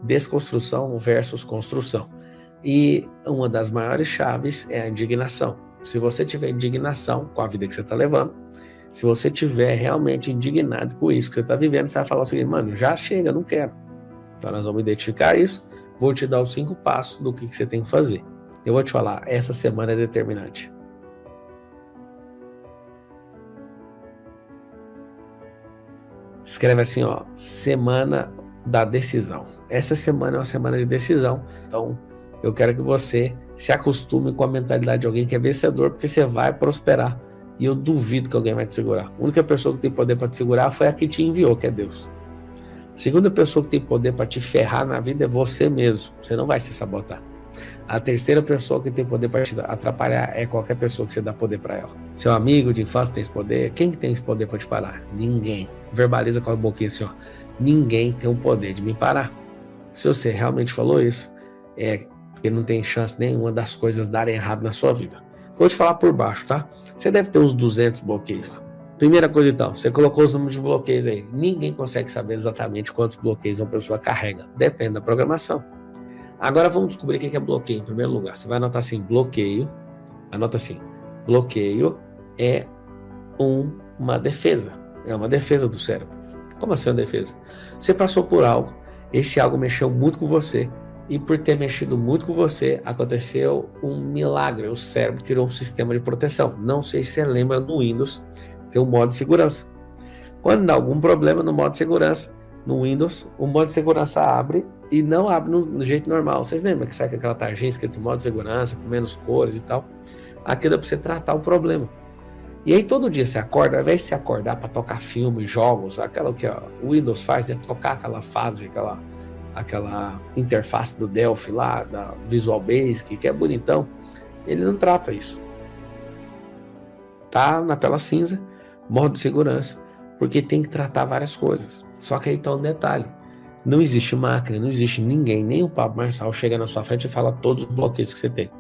desconstrução versus construção. E uma das maiores chaves é a indignação. Se você tiver indignação com a vida que você está levando, se você tiver realmente indignado com isso que você está vivendo, você vai falar o seguinte: mano, já chega, não quero. Então nós vamos identificar isso, vou te dar os 5 passos do que você tem que fazer. Eu vou te falar, essa semana é determinante. Escreve assim, ó, semana da decisão. Essa semana é uma semana de decisão, então eu quero que você se acostume com a mentalidade de alguém que é vencedor, porque você vai prosperar. E eu duvido que alguém vai te segurar. A única pessoa que tem poder para te segurar foi a que te enviou, que é Deus. A segunda pessoa que tem poder para te ferrar na vida é você mesmo. Você não vai se sabotar. A terceira pessoa que tem poder para te atrapalhar é qualquer pessoa que você dá poder para ela. Seu amigo de infância tem esse poder. Quem que tem esse poder para te parar? Ninguém. Verbaliza com a boquinha assim, ó. Ninguém tem o poder de me parar. Se você realmente falou isso, é porque não tem chance nenhuma das coisas darem errado na sua vida. Vou te falar por baixo, tá? Você deve ter uns 200 bloqueios. Primeira coisa então, você colocou os números de bloqueios aí. Ninguém consegue saber exatamente quantos bloqueios uma pessoa carrega. Depende da programação. Agora vamos descobrir o que é bloqueio em primeiro lugar. Você vai anotar assim, bloqueio. Anota assim, bloqueio é uma defesa. É uma defesa do cérebro. Como assim uma defesa? Você passou por algo, esse algo mexeu muito com você, e por ter mexido muito com você, aconteceu um milagre. O cérebro criou um sistema de proteção. Não sei se você lembra, no Windows tem um modo de segurança. Quando dá algum problema no modo de segurança, no Windows, o modo de segurança abre e não abre no jeito normal. Vocês lembram que sai com aquela tarjinha escrito modo de segurança, com menos cores e tal? Aquilo é para você tratar o problema. E aí todo dia você acorda, ao invés de você acordar para tocar filme, jogos, aquela que o Windows faz, é tocar aquela fase, aquela interface do Delphi lá, da Visual Basic, que é bonitão, ele não trata isso. Tá na tela cinza, modo de segurança, porque tem que tratar várias coisas. Só que aí tá um detalhe, não existe máquina, não existe ninguém, nem o Pablo Marçal chega na sua frente e fala todos os bloqueios que você tem.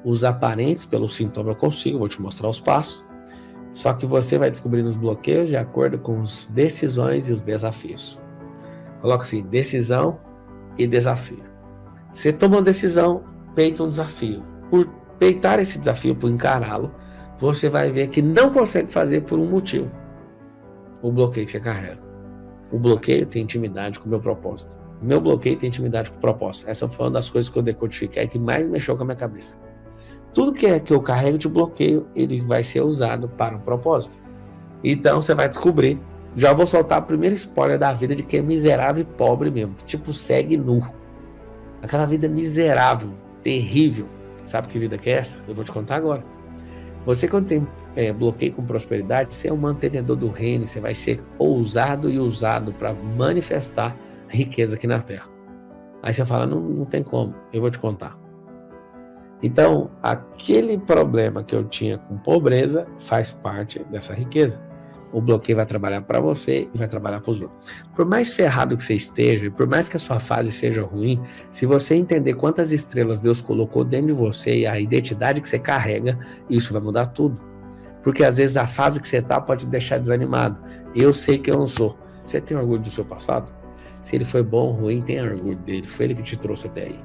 Os aparentes, pelo sintoma eu consigo, vou te mostrar os passos, só que você vai descobrindo os bloqueios de acordo com as decisões e os desafios. Coloca assim, decisão e desafio. Você toma uma decisão, peita um desafio. Por peitar esse desafio, por encará-lo, você vai ver que não consegue fazer por um motivo. O bloqueio que você carrega. O bloqueio tem intimidade com o meu propósito. O meu bloqueio tem intimidade com o propósito. Essa foi uma das coisas que eu decodifiquei que mais mexeu com a minha cabeça. Tudo que eu carrego de bloqueio, ele vai ser usado para um propósito. Então você vai descobrir. Já vou soltar a primeira spoiler da vida de quem é miserável e pobre mesmo. Tipo, segue nu. Aquela vida miserável, terrível. Sabe que vida que é essa? Eu vou te contar agora. Você, quando tem bloqueio com prosperidade, você é um mantenedor do reino. Você vai ser ousado e usado para manifestar a riqueza aqui na Terra. Aí você fala, não tem como. Eu vou te contar. Então, aquele problema que eu tinha com pobreza faz parte dessa riqueza. O bloqueio vai trabalhar para você e vai trabalhar para os outros. Por mais ferrado que você esteja, e por mais que a sua fase seja ruim, se você entender quantas estrelas Deus colocou dentro de você e a identidade que você carrega, isso vai mudar tudo. Porque às vezes a fase que você está pode te deixar desanimado. Eu sei que eu não sou. Você tem orgulho do seu passado? Se ele foi bom ou ruim, tenha orgulho dele. Foi ele que te trouxe até aí.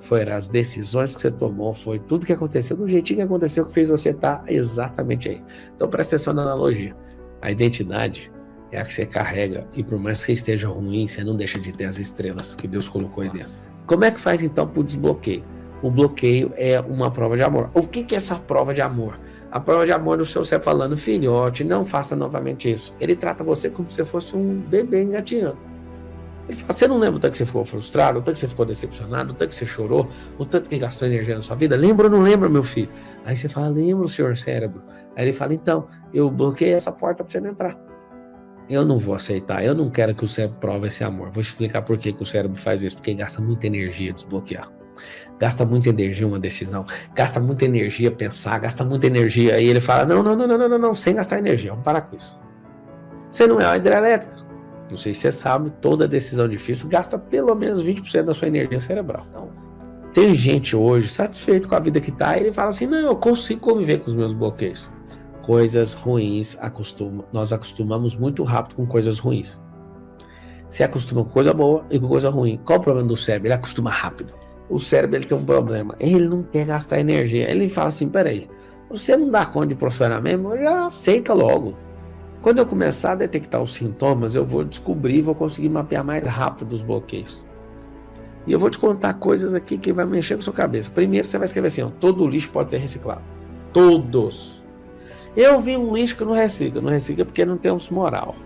Foram as decisões que você tomou, foi tudo que aconteceu, do jeitinho que aconteceu, que fez você estar exatamente aí. Então presta atenção na analogia. A identidade é a que você carrega e por mais que esteja ruim, você não deixa de ter as estrelas que Deus colocou aí dentro. Como é que faz então para o desbloqueio? O bloqueio é uma prova de amor. O que é essa prova de amor? A prova de amor do seu céu falando, filhote, não faça novamente isso. Ele trata você como se fosse um bebê engatinhando. Ele fala, você não lembra o tanto que você ficou frustrado, o tanto que você ficou decepcionado, o tanto que você chorou, o tanto que gastou energia na sua vida? Lembra ou não lembra, meu filho? Aí você fala, lembro, senhor cérebro. Aí ele fala, então, eu bloqueei essa porta para você não entrar. Eu não vou aceitar, eu não quero que o cérebro prove esse amor. Vou explicar por que o cérebro faz isso, porque gasta muita energia desbloquear. Gasta muita energia uma decisão, gasta muita energia pensar, gasta muita energia. Aí ele fala, não, sem gastar energia, vamos parar com isso. Você não é uma hidrelétrica. Não sei se você sabe, toda decisão difícil gasta pelo menos 20% da sua energia cerebral. Então, tem gente hoje satisfeito com a vida que está, e ele fala assim, não, eu consigo conviver com os meus bloqueios. Coisas ruins, nós acostumamos muito rápido com coisas ruins. Você acostuma com coisa boa e com coisa ruim. Qual o problema do cérebro? Ele acostuma rápido. O cérebro ele tem um problema. Ele não quer gastar energia. Ele fala assim, peraí, você não dá conta de prosperar mesmo? Já aceita logo. Quando eu começar a detectar os sintomas, eu vou descobrir, vou conseguir mapear mais rápido os bloqueios. E eu vou te contar coisas aqui que vai mexer com a sua cabeça. Primeiro você vai escrever assim, ó, todo lixo pode ser reciclado. Todos. Eu vi um lixo que não recicla. Não recicla porque não tem moral.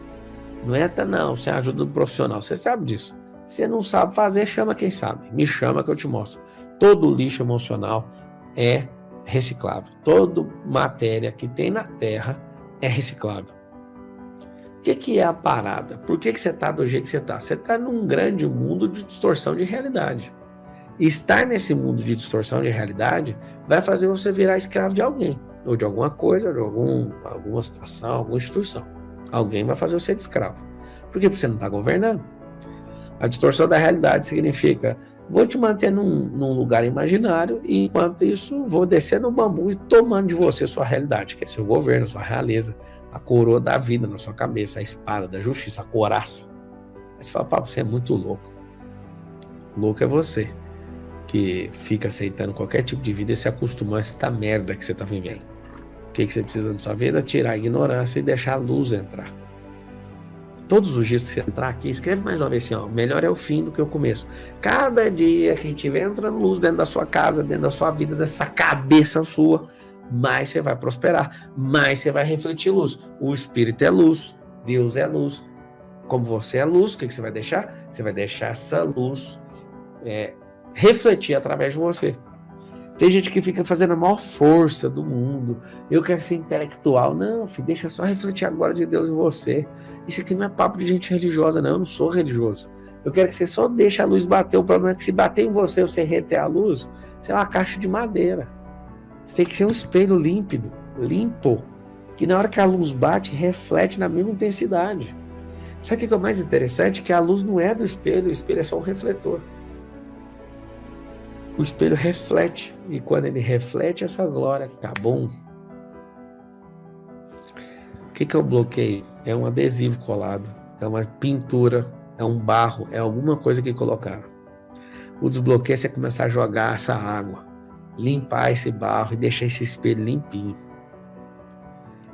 Não entra não, sem ajuda do profissional. Você sabe disso. Você não sabe fazer, chama quem sabe. Me chama que eu te mostro. Todo lixo emocional é reciclável. Toda matéria que tem na Terra é reciclável. O que é a parada? Por que você está do jeito que você está? Você está num grande mundo de distorção de realidade. E estar nesse mundo de distorção de realidade vai fazer você virar escravo de alguém. Ou de alguma coisa, ou de alguma situação, alguma instituição. Alguém vai fazer você de escravo. Por quê? Porque você não está governando. A distorção da realidade significa, vou te manter num lugar imaginário e enquanto isso vou descer no bambu e tomando de você sua realidade, que é seu governo, sua realeza, a coroa da vida na sua cabeça, a espada da justiça, a couraça. Aí você fala, papo, você é muito louco. Louco é você, que fica aceitando qualquer tipo de vida e se acostumou a esta merda que você está vivendo. O que você precisa na sua vida? Tirar a ignorância e deixar a luz entrar. Todos os dias que você entrar aqui, escreve mais uma vez assim, ó, melhor é o fim do que o começo. Cada dia que tiver entrando luz dentro da sua casa, dentro da sua vida, dessa cabeça sua, mais você vai prosperar, mais você vai refletir luz. O Espírito é luz, Deus é luz. Como você é luz, o que você vai deixar? Você vai deixar essa luz refletir através de você. Tem gente que fica fazendo a maior força do mundo. Eu quero ser intelectual. Não, filho, deixa só refletir a glória de Deus em você. Isso aqui não é papo de gente religiosa, não. Eu não sou religioso. Eu quero que você só deixe a luz bater. O problema é que se bater em você, você reter a luz, você é uma caixa de madeira. Você tem que ser um espelho límpido, limpo, que na hora que a luz bate, reflete na mesma intensidade. Sabe o que é o mais interessante? Que a luz não é do espelho, o espelho é só um refletor. O espelho reflete, e quando ele reflete essa glória, tá bom. O que é o bloqueio? É um adesivo colado, é uma pintura, é um barro, é alguma coisa que colocaram. O desbloqueio é você começar a jogar essa água, limpar esse barro e deixar esse espelho limpinho.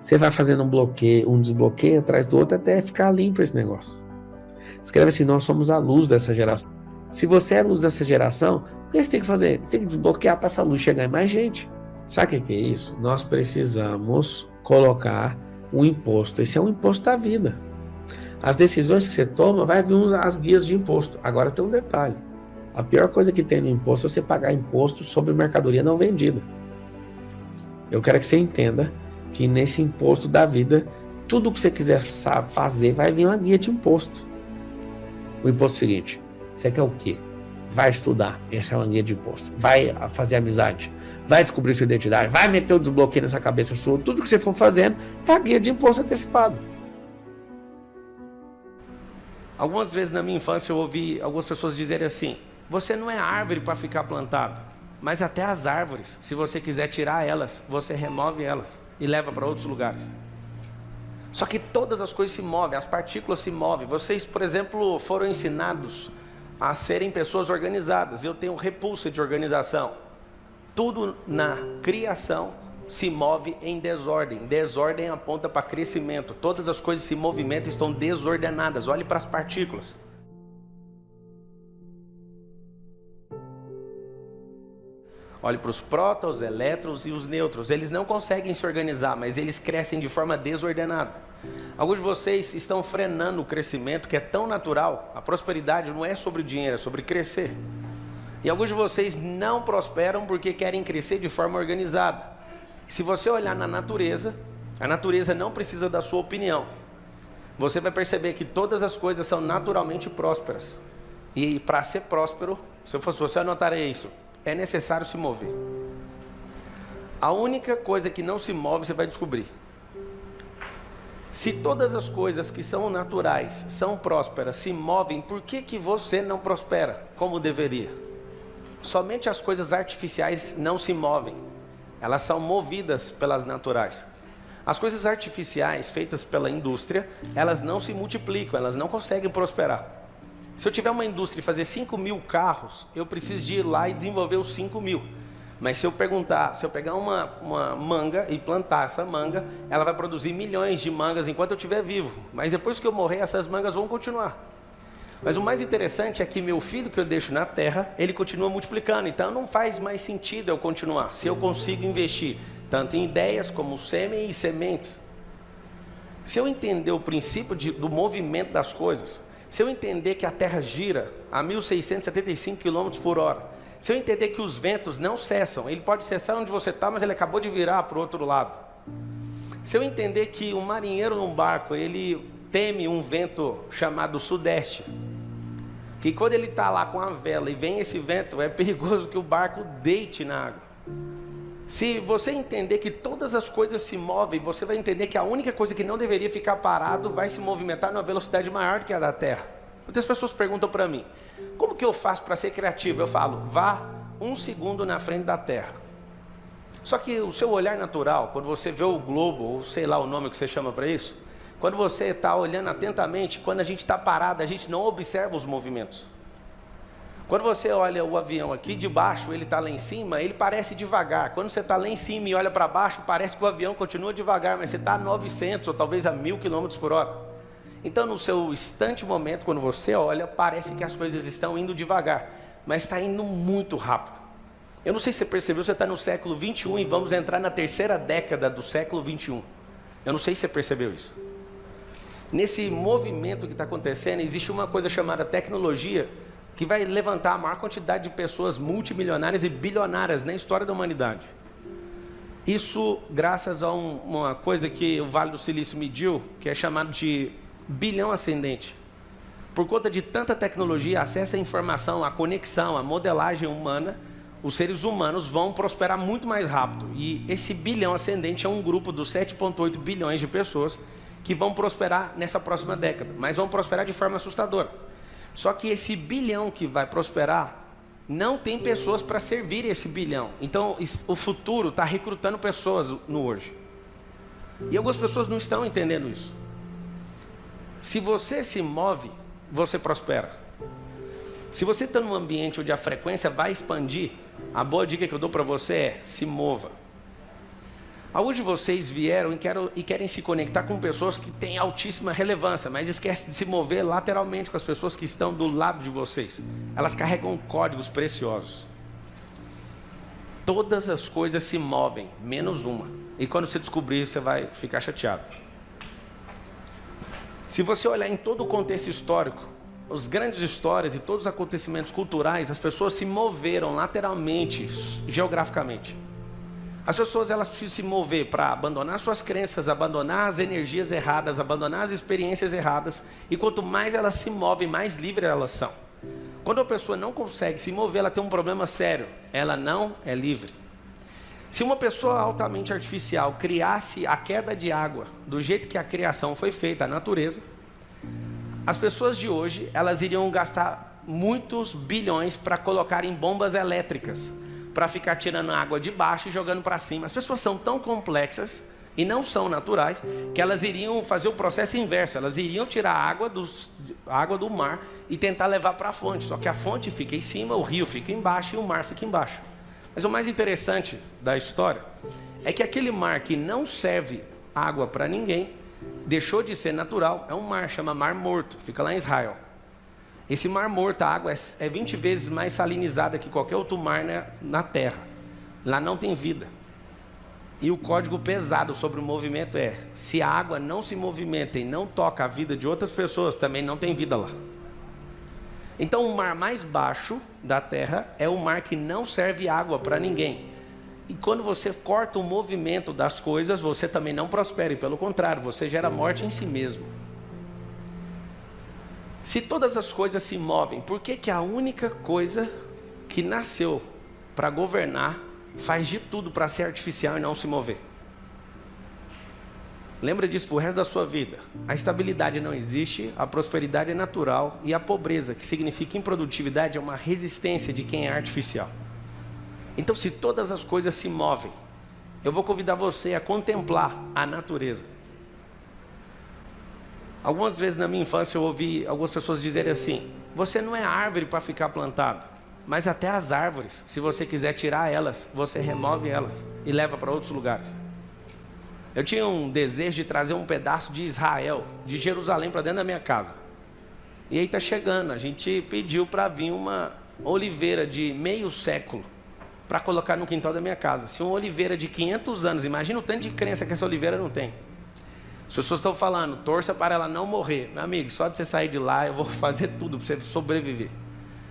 Você vai fazendo um desbloqueio atrás do outro até ficar limpo esse negócio. Escreve assim, nós somos a luz dessa geração. Se você é a luz dessa geração, o que você tem que fazer? Você tem que desbloquear para essa luz chegar em mais gente. Sabe o que é isso? Nós precisamos colocar um imposto. Esse é um imposto da vida. As decisões que você toma, vai vir as guias de imposto. Agora tem um detalhe. A pior coisa que tem no imposto é você pagar imposto sobre mercadoria não vendida. Eu quero que você entenda que nesse imposto da vida, tudo que você quiser fazer, vai vir uma guia de imposto. O imposto é o seguinte, você quer o quê? Vai estudar, essa é uma guia de imposto. Vai fazer amizade, vai descobrir sua identidade, vai meter o desbloqueio nessa cabeça sua, tudo que você for fazendo é a guia de imposto antecipado. Algumas vezes na minha infância eu ouvi algumas pessoas dizerem assim, você não é árvore para ficar plantado, mas até as árvores, se você quiser tirar elas, você remove elas e leva para outros lugares. Só que todas as coisas se movem, as partículas se movem. Vocês, por exemplo, foram ensinados a serem pessoas organizadas. Eu tenho repulsa de organização. Tudo na criação se move em desordem. Desordem aponta para crescimento. Todas as coisas se movimentam e estão desordenadas. Olhe para as partículas. Olhe para os prótons, os elétrons e os nêutrons. Eles não conseguem se organizar, mas eles crescem de forma desordenada. Alguns de vocês estão frenando o crescimento que é tão natural. A prosperidade não é sobre o dinheiro, é sobre crescer. E alguns de vocês não prosperam porque querem crescer de forma organizada. Se você olhar na natureza, a natureza não precisa da sua opinião. Você vai perceber que todas as coisas são naturalmente prósperas. E para ser próspero, se eu fosse você, eu anotaria isso. É necessário se mover. A única coisa que não se move, você vai descobrir. Se todas as coisas que são naturais, são prósperas, se movem, por que você não prospera como deveria? Somente as coisas artificiais não se movem. Elas são movidas pelas naturais. As coisas artificiais feitas pela indústria, elas não se multiplicam, elas não conseguem prosperar. Se eu tiver uma indústria e fazer 5.000 carros, eu preciso de ir lá e desenvolver os 5.000. Mas se eu pegar uma manga e plantar essa manga, ela vai produzir milhões de mangas enquanto eu estiver vivo. Mas depois que eu morrer, essas mangas vão continuar. Mas o mais interessante é que meu filho que eu deixo na terra, ele continua multiplicando. Então não faz mais sentido eu continuar, se eu consigo investir tanto em ideias como sêmen e sementes. Se eu entender o princípio do movimento das coisas, se eu entender que a terra gira a 1.675 km por hora, se eu entender que os ventos não cessam, ele pode cessar onde você está, mas ele acabou de virar para o outro lado. Se eu entender que um marinheiro num barco, ele teme um vento chamado sudeste, que quando ele está lá com a vela e vem esse vento, é perigoso que o barco deite na água. Se você entender que todas as coisas se movem, você vai entender que a única coisa que não deveria ficar parado vai se movimentar numa velocidade maior do que a da Terra. Muitas pessoas perguntam para mim, como que eu faço para ser criativo? Eu falo, vá 1 segundo na frente da Terra. Só que o seu olhar natural, quando você vê o globo, ou sei lá o nome que você chama para isso, quando você está olhando atentamente, quando a gente está parado, a gente não observa os movimentos. Quando você olha o avião aqui de baixo, ele está lá em cima, ele parece devagar. Quando você está lá em cima e olha para baixo, parece que o avião continua devagar, mas você está a 900 ou talvez a 1.000 km por hora. Então, no seu instante momento, quando você olha, parece que as coisas estão indo devagar, mas está indo muito rápido. Eu não sei se você percebeu, você está no século 21 e vamos entrar na terceira década do século 21. Eu não sei se você percebeu isso. Nesse movimento que está acontecendo, existe uma coisa chamada tecnologia, que vai levantar a maior quantidade de pessoas multimilionárias e bilionárias na história da humanidade. Isso graças a uma coisa que o Vale do Silício mediu, que é chamado de bilhão ascendente. Por conta de tanta tecnologia, acesso à informação, à conexão, à modelagem humana, os seres humanos vão prosperar muito mais rápido. E esse bilhão ascendente é um grupo dos 7,8 bilhões de pessoas que vão prosperar nessa próxima década, mas vão prosperar de forma assustadora. Só que esse bilhão que vai prosperar, não tem pessoas para servir esse bilhão. Então, o futuro está recrutando pessoas no hoje. E algumas pessoas não estão entendendo isso. Se você se move, você prospera. Se você está num ambiente onde a frequência vai expandir, a boa dica que eu dou para você é, se mova. Alguns de vocês vieram e querem se conectar com pessoas que têm altíssima relevância, mas esquecem de se mover lateralmente com as pessoas que estão do lado de vocês. Elas carregam códigos preciosos. Todas as coisas se movem, menos uma. E quando você descobrir isso, você vai ficar chateado. Se você olhar em todo o contexto histórico, as grandes histórias e todos os acontecimentos culturais, as pessoas se moveram lateralmente, geograficamente. As pessoas elas precisam se mover para abandonar suas crenças, abandonar as energias erradas, abandonar as experiências erradas. E quanto mais elas se movem, mais livres elas são. Quando a pessoa não consegue se mover, ela tem um problema sério. Ela não é livre. Se uma pessoa altamente artificial criasse a queda de água do jeito que a criação foi feita, a natureza, as pessoas de hoje elas iriam gastar muitos bilhões para colocar em bombas elétricas, para ficar tirando água de baixo e jogando para cima. As pessoas são tão complexas e não são naturais, que elas iriam fazer o processo inverso. Elas iriam tirar a água do mar e tentar levar para a fonte. Só que a fonte fica em cima, o rio fica embaixo e o mar fica embaixo. Mas o mais interessante da história é que aquele mar que não serve água para ninguém, deixou de ser natural. É um mar, chama Mar Morto, fica lá em Israel. Esse mar morto, a água é 20 vezes mais salinizada que qualquer outro mar na Terra. Lá não tem vida. E o código pesado sobre o movimento é, se a água não se movimenta e não toca a vida de outras pessoas, também não tem vida lá. Então o mar mais baixo da Terra é o mar que não serve água para ninguém. E quando você corta o movimento das coisas, você também não prospera. E pelo contrário, você gera morte em si mesmo. Se todas as coisas se movem, por que a única coisa que nasceu para governar faz de tudo para ser artificial e não se mover? Lembra disso pro resto da sua vida. A estabilidade não existe, a prosperidade é natural e a pobreza, que significa improdutividade, é uma resistência de quem é artificial. Então, se todas as coisas se movem, eu vou convidar você a contemplar a natureza. Algumas vezes na minha infância eu ouvi algumas pessoas dizerem assim: você não é árvore para ficar plantado, mas até as árvores, se você quiser tirar elas, você remove elas e leva para outros lugares. Eu tinha um desejo de trazer um pedaço de Israel, de Jerusalém, para dentro da minha casa. E aí está chegando, a gente pediu para vir uma oliveira de meio século para colocar no quintal da minha casa. Se uma oliveira de 500 anos, imagina o tanto de crença que essa oliveira não tem. As pessoas estão falando, torça para ela não morrer. Meu amigo, só de você sair de lá, eu vou fazer tudo para você sobreviver.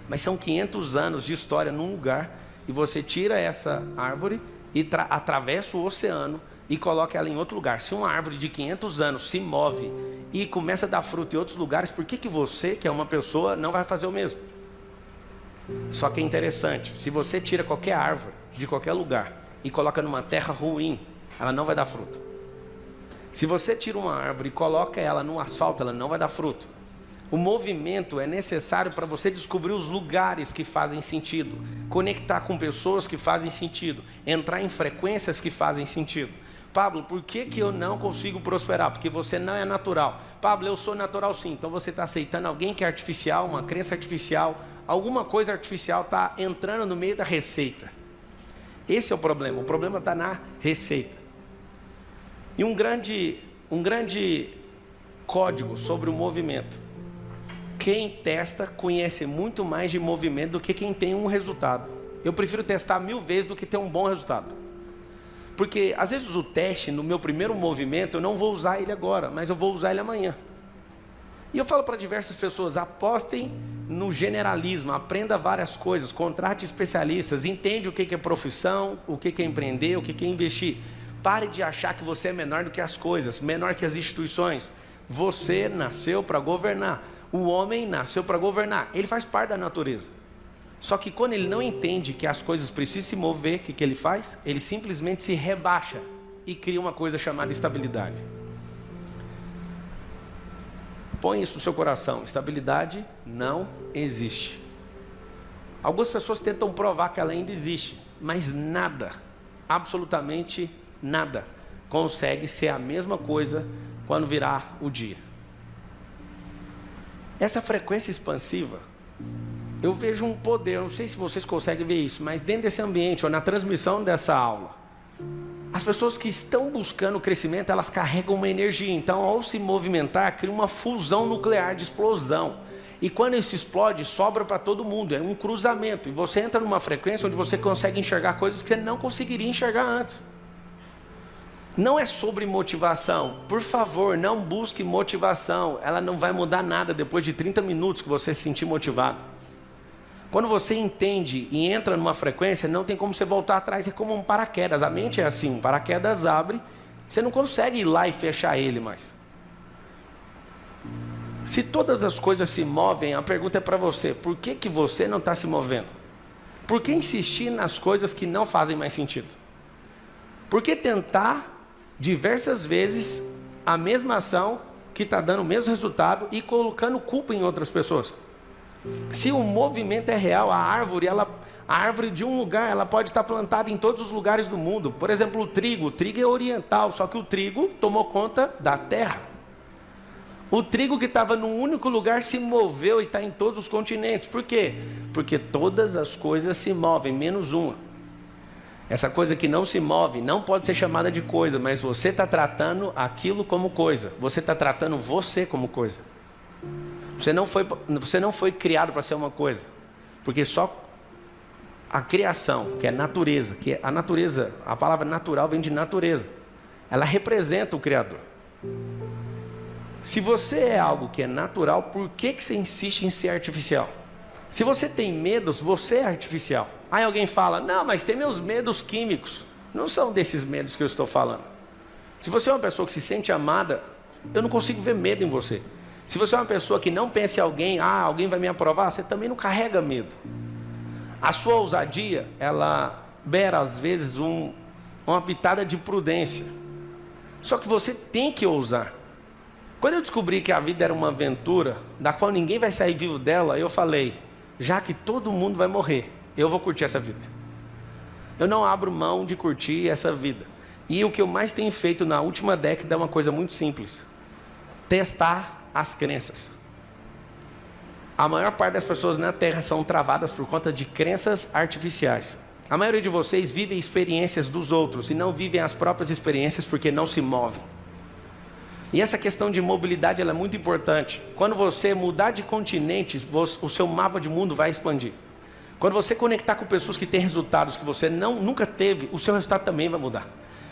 Mas são 500 anos de história num lugar, e você tira essa árvore e atravessa o oceano e coloca ela em outro lugar. Se uma árvore de 500 anos se move e começa a dar fruto em outros lugares, por que você, que é uma pessoa, não vai fazer o mesmo? Só que é interessante, se você tira qualquer árvore de qualquer lugar e coloca numa terra ruim, ela não vai dar fruto. Se você tira uma árvore e coloca ela no asfalto, ela não vai dar fruto. O movimento é necessário para você descobrir os lugares que fazem sentido, conectar com pessoas que fazem sentido, entrar em frequências que fazem sentido. Pablo, por que eu não consigo prosperar? Porque você não é natural. Pablo, eu sou natural sim. Então você está aceitando alguém que é artificial, uma crença artificial, alguma coisa artificial está entrando no meio da receita. Esse é o problema está na receita. E um grande código sobre o movimento: quem testa conhece muito mais de movimento do que quem tem um resultado. Eu prefiro testar 1000 vezes do que ter um bom resultado. Porque às vezes o teste no meu primeiro movimento, eu não vou usar ele agora, mas eu vou usar ele amanhã. E eu falo para diversas pessoas: apostem no generalismo, aprenda várias coisas, contrate especialistas, entende o que é profissão, o que é empreender, o que é investir. Pare de achar que você é menor do que as coisas, menor que as instituições. Você nasceu para governar. O homem nasceu para governar, ele faz parte da natureza. Só que quando ele não entende que as coisas precisam se mover, o que ele faz? Ele simplesmente se rebaixa e cria uma coisa chamada estabilidade. Põe isso no seu coração: estabilidade não existe. Algumas pessoas tentam provar que ela ainda existe, mas nada, absolutamente nada, consegue ser a mesma coisa quando virar o dia. Essa frequência expansiva, eu vejo um poder, não sei se vocês conseguem ver isso, mas dentro desse ambiente, ou na transmissão dessa aula, as pessoas que estão buscando crescimento, elas carregam uma energia. Então, ao se movimentar, cria uma fusão nuclear de explosão. E quando isso explode, sobra para todo mundo. É um cruzamento. E você entra numa frequência onde você consegue enxergar coisas que você não conseguiria enxergar antes. Não é sobre motivação. Por favor, não busque motivação. Ela não vai mudar nada depois de 30 minutos que você se sentir motivado. Quando você entende e entra numa frequência, não tem como você voltar atrás. É como um paraquedas. A mente é assim: um paraquedas abre, você não consegue ir lá e fechar ele mais. Se todas as coisas se movem, a pergunta é para você: por que você não está se movendo? Por que insistir nas coisas que não fazem mais sentido? Por que tentar diversas vezes a mesma ação que está dando o mesmo resultado e colocando culpa em outras pessoas? Se o movimento é real, a árvore de um lugar, ela pode estar plantada em todos os lugares do mundo. Por exemplo, o trigo é oriental, só que o trigo tomou conta da terra. O trigo que estava num único lugar se moveu e está em todos os continentes. Por quê? Porque todas as coisas se movem, menos uma. Essa coisa que não se move não pode ser chamada de coisa, mas você está tratando aquilo como coisa. Você está tratando você como coisa. Você não foi criado para ser uma coisa. Porque só a criação, que é natureza, a palavra natural vem de natureza. Ela representa o Criador. Se você é algo que é natural, por que você insiste em ser artificial? Se você tem medos, você é artificial. Aí alguém fala: não, mas tem meus medos químicos. Não são desses medos que eu estou falando. Se você é uma pessoa que se sente amada, eu não consigo ver medo em você. Se você é uma pessoa que não pensa em alguém, alguém vai me aprovar, você também não carrega medo. A sua ousadia, ela beira às vezes uma pitada de prudência. Só que você tem que ousar. Quando eu descobri que a vida era uma aventura, da qual ninguém vai sair vivo dela, eu falei: já que todo mundo vai morrer, eu vou curtir essa vida. Eu não abro mão de curtir essa vida. E o que eu mais tenho feito na última década é uma coisa muito simples: testar as crenças. A maior parte das pessoas na Terra são travadas por conta de crenças artificiais. A maioria de vocês vivem experiências dos outros e não vivem as próprias experiências porque não se movem. E essa questão de mobilidade ela é muito importante. Quando você mudar de continente, o seu mapa de mundo vai expandir. Quando você conectar com pessoas que têm resultados que você nunca teve, o seu resultado também vai mudar.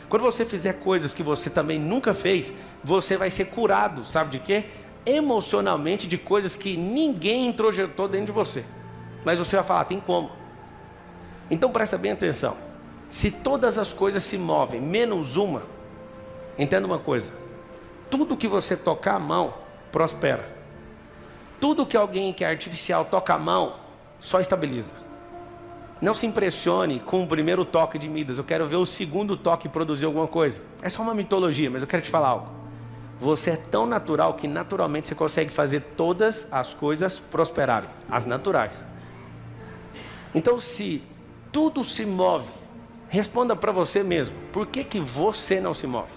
Quando você fizer coisas que você também nunca fez, você vai ser curado, sabe de quê? Emocionalmente, de coisas que ninguém introjetou dentro de você. Mas você vai falar, tem como. Então presta bem atenção. Se todas as coisas se movem, menos uma, entenda uma coisa: tudo que você tocar a mão, prospera. Tudo que alguém que é artificial toca a mão, só estabiliza. Não se impressione com o primeiro toque de Midas. Eu quero ver o segundo toque produzir alguma coisa. É só uma mitologia, mas eu quero te falar algo. Você é tão natural que naturalmente você consegue fazer todas as coisas prosperarem. As naturais. Então se tudo se move, responda para você mesmo: por que você não se move?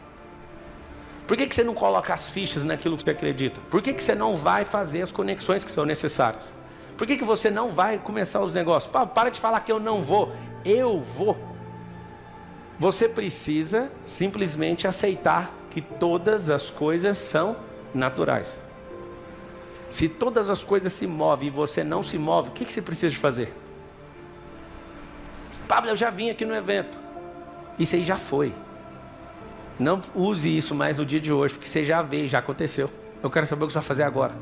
Por que você não coloca as fichas naquilo que você acredita? Por que você não vai fazer as conexões que são necessárias? Por que você não vai começar os negócios? Para de falar que eu não vou. Eu vou. Você precisa simplesmente aceitar que todas as coisas são naturais. Se todas as coisas se movem e você não se move, o que você precisa de fazer? Pablo, eu já vim aqui no evento. Isso aí já foi. Não use isso mais no dia de hoje, porque você já veio, já aconteceu. Eu quero saber o que você vai fazer agora.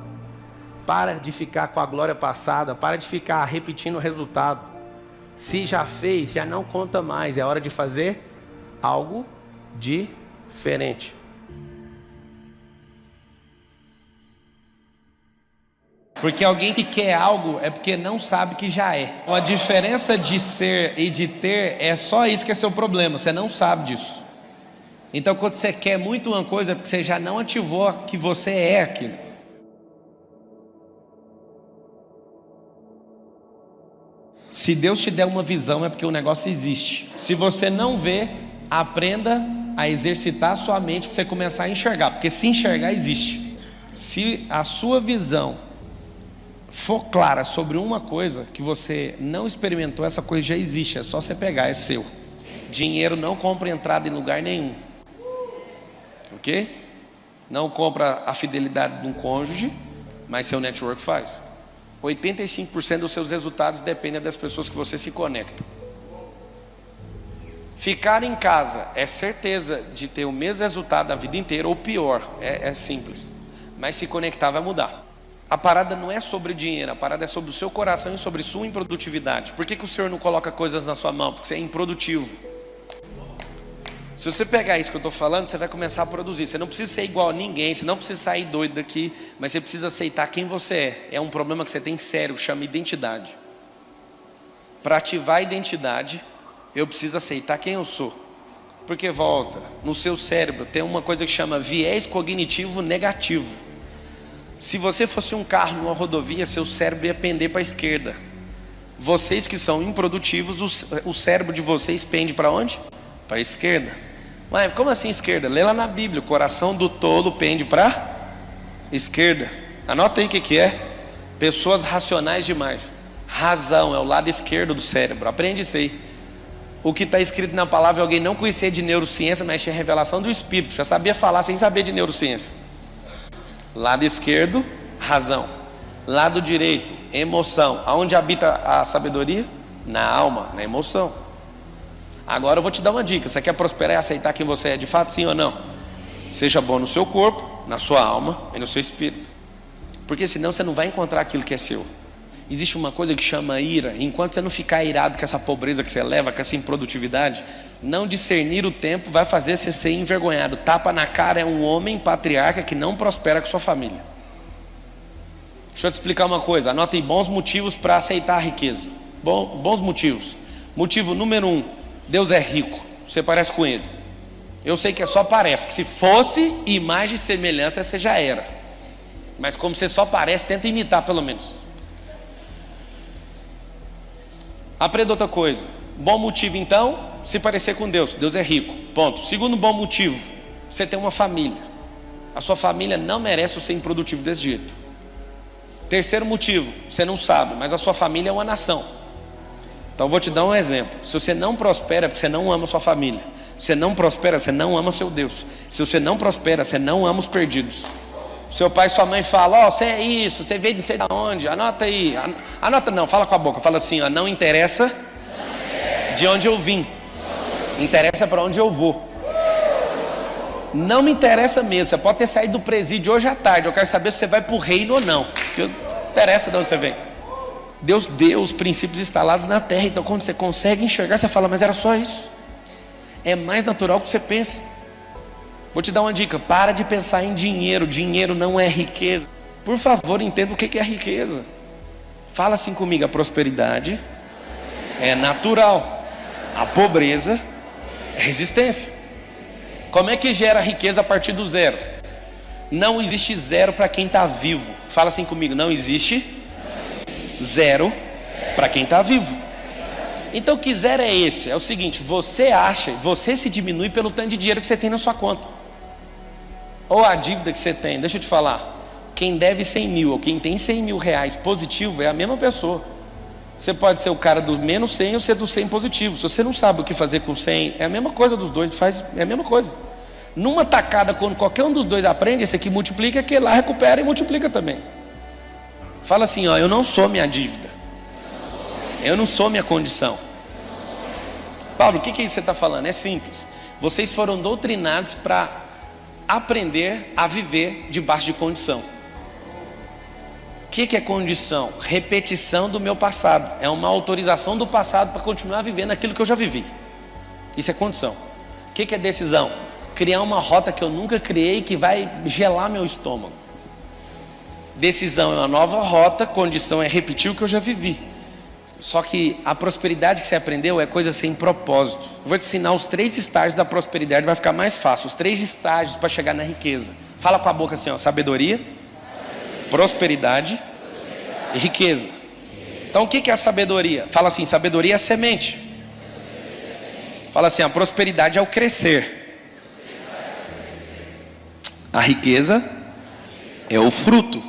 Para de ficar com a glória passada, para de ficar repetindo o resultado. Se já fez, já não conta mais. É hora de fazer algo diferente. Porque alguém que quer algo é porque não sabe que já é. A diferença de ser e de ter é só isso que é seu problema. Você não sabe disso. Então quando você quer muito uma coisa é porque você já não ativou que você é aquilo. Se Deus te der uma visão é porque o negócio existe. Se você não vê, aprenda a exercitar a sua mente para você começar a enxergar. Porque se enxergar existe. Se a sua visão for clara sobre uma coisa que você não experimentou, essa coisa já existe, é só você pegar, é seu. Dinheiro não compra entrada em lugar nenhum, ok? Não compra a fidelidade de um cônjuge, mas seu network faz. 85% dos seus resultados dependem das pessoas que você se conecta. Ficar em casa é certeza de ter o mesmo resultado a vida inteira, ou pior, é simples. Mas se conectar vai mudar. A parada não é sobre dinheiro, a parada é sobre o seu coração e sobre sua improdutividade. Por que o Senhor não coloca coisas na sua mão? Porque você é improdutivo. Se você pegar isso que eu estou falando, você vai começar a produzir. Você não precisa ser igual a ninguém, você não precisa sair doido daqui, mas você precisa aceitar quem você é. É um problema que você tem sério, que chama identidade. Para ativar a identidade, eu preciso aceitar quem eu sou. Porque volta, no seu cérebro tem uma coisa que chama viés cognitivo negativo. Se você fosse um carro numa rodovia, seu cérebro ia pender para a esquerda. Vocês que são improdutivos, o cérebro de vocês pende para onde? Para a esquerda. Mas como assim esquerda? Lê lá na Bíblia, o coração do tolo pende para esquerda. Anota aí o que é. Pessoas racionais demais. Razão é o lado esquerdo do cérebro. Aprende isso aí. O que está escrito na palavra, alguém não conhecia de neurociência, mas tinha revelação do Espírito. Já sabia falar sem saber de neurociência. Lado esquerdo, razão. Lado direito, emoção. Aonde habita a sabedoria? Na alma, na emoção. Agora eu vou te dar uma dica. Você quer prosperar e aceitar quem você é de fato, sim ou não? Seja bom no seu corpo, na sua alma e no seu espírito. Porque senão você não vai encontrar aquilo que é seu. Existe uma coisa que chama ira. Enquanto você não ficar irado com essa pobreza que você leva, com essa improdutividade, não discernir o tempo vai fazer você ser envergonhado. Tapa na cara é um homem patriarca que não prospera com sua família. Deixa eu te explicar uma coisa. Anotem bons motivos para aceitar a riqueza. Bons motivos. Motivo número 1. Deus é rico. Você parece com ele. Eu sei que é só parece. Que se fosse imagem e semelhança, você já era. Mas como você só parece, tenta imitar pelo menos. Aprenda outra coisa. Bom motivo então, se parecer com Deus. Deus é rico, ponto. Segundo bom motivo, você tem uma família. A sua família não merece você improdutivo desse jeito. Terceiro motivo, você não sabe, mas a sua família é uma nação. Então eu vou te dar um exemplo. Se você não prospera, é porque você não ama a sua família. Se você não prospera, você não ama seu Deus. Se você não prospera, você não ama os perdidos. Seu pai e sua mãe falam, você é isso, você veio de sei de onde, anota aí. Anota não, fala com a boca, fala assim, não interessa de onde eu vim, interessa para onde eu vou. Não me interessa mesmo, você pode ter saído do presídio hoje à tarde, eu quero saber se você vai para o reino ou não, porque não interessa de onde você vem. Deus deu os princípios instalados na terra, então quando você consegue enxergar, você fala, mas era só isso. É mais natural que você pensa. Vou te dar uma dica, para de pensar em dinheiro, dinheiro não é riqueza. Por favor, entenda o que é riqueza. Fala assim comigo, a prosperidade é natural, a pobreza é resistência. Como é que gera riqueza a partir do zero? Não existe zero para quem está vivo. Fala assim comigo, não existe zero para quem está vivo. Então que zero é esse? É o seguinte, você se diminui pelo tanto de dinheiro que você tem na sua conta. Ou a dívida que você tem, deixa eu te falar, quem deve 100 mil ou quem tem 100 mil reais positivo é a mesma pessoa. Você pode ser o cara do menos 100 ou ser do 100 positivo. Se você não sabe o que fazer com 100, é a mesma coisa dos dois, é a mesma coisa. Numa tacada, quando qualquer um dos dois aprende, esse aqui multiplica, aquele lá recupera e multiplica também. Fala assim, eu não sou minha dívida, eu não sou minha condição. Paulo, o que é isso que você está falando? É simples, vocês foram doutrinados para aprender a viver debaixo de condição. O que é condição? Repetição do meu passado. É uma autorização do passado para continuar vivendo aquilo que eu já vivi. Isso é condição. O que é decisão? Criar uma rota que eu nunca criei, que vai gelar meu estômago. Decisão é uma nova rota, condição é repetir o que eu já vivi. Só que a prosperidade que você aprendeu é coisa sem propósito. Eu vou te ensinar os 3 estágios da prosperidade, vai ficar mais fácil. Os 3 estágios para chegar na riqueza. Fala com a boca assim, sabedoria, prosperidade e riqueza. Então o que é a sabedoria? Fala assim, sabedoria é a semente. Fala assim, a prosperidade é o crescer. A riqueza é o fruto.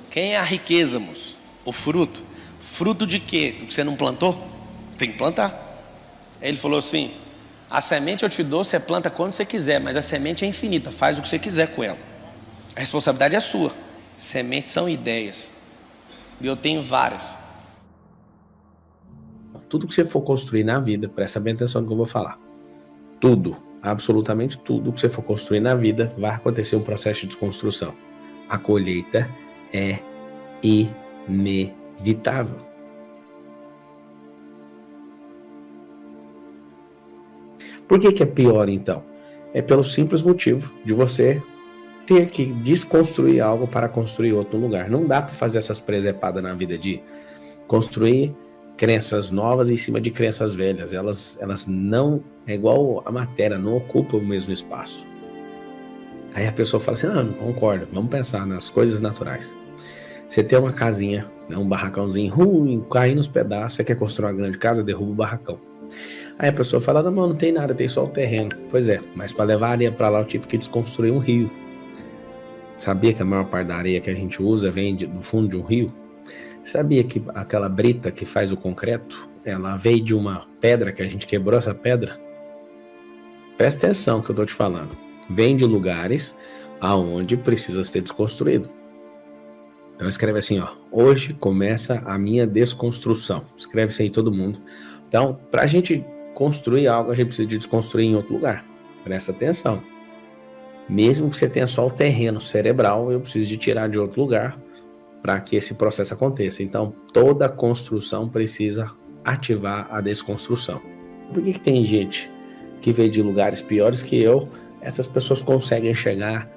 Quem é a riqueza, moço? O fruto. Fruto de quê? Do que você não plantou? Você tem que plantar. Aí ele falou assim, a semente eu te dou, você planta quando você quiser, mas a semente é infinita, faz o que você quiser com ela. A responsabilidade é sua. Sementes são ideias. E eu tenho várias. Tudo que você for construir na vida, presta bem atenção no que eu vou falar. Tudo, absolutamente tudo que você for construir na vida, vai acontecer um processo de desconstrução. A colheita é inevitável. Por que é pior então? É pelo simples motivo de você ter que desconstruir algo para construir outro lugar. Não dá para fazer essas presepadas na vida de construir crenças novas em cima de crenças velhas. Elas não, é igual a matéria, não ocupam o mesmo espaço. Aí a pessoa fala assim, não concordo, vamos pensar nas coisas naturais. Você tem uma casinha, um barracãozinho ruim, cai nos pedaços, você quer construir uma grande casa, derruba o barracão. Aí a pessoa fala, não tem nada, tem só o terreno. Pois é, mas para levar a areia para lá eu tive que desconstruir um rio. Sabia que a maior parte da areia que a gente usa vem do fundo de um rio? Sabia que aquela brita que faz o concreto, ela veio de uma pedra que a gente quebrou essa pedra? Presta atenção no que eu estou te falando. Vem de lugares aonde precisa ser desconstruído. Então escreve assim, hoje começa a minha desconstrução. Escreve isso aí todo mundo. Então, para a gente construir algo, a gente precisa de desconstruir em outro lugar. Presta atenção. Mesmo que você tenha só o terreno cerebral, eu preciso de tirar de outro lugar para que esse processo aconteça. Então, toda construção precisa ativar a desconstrução. Por que tem gente que veio de lugares piores que eu, essas pessoas conseguem chegar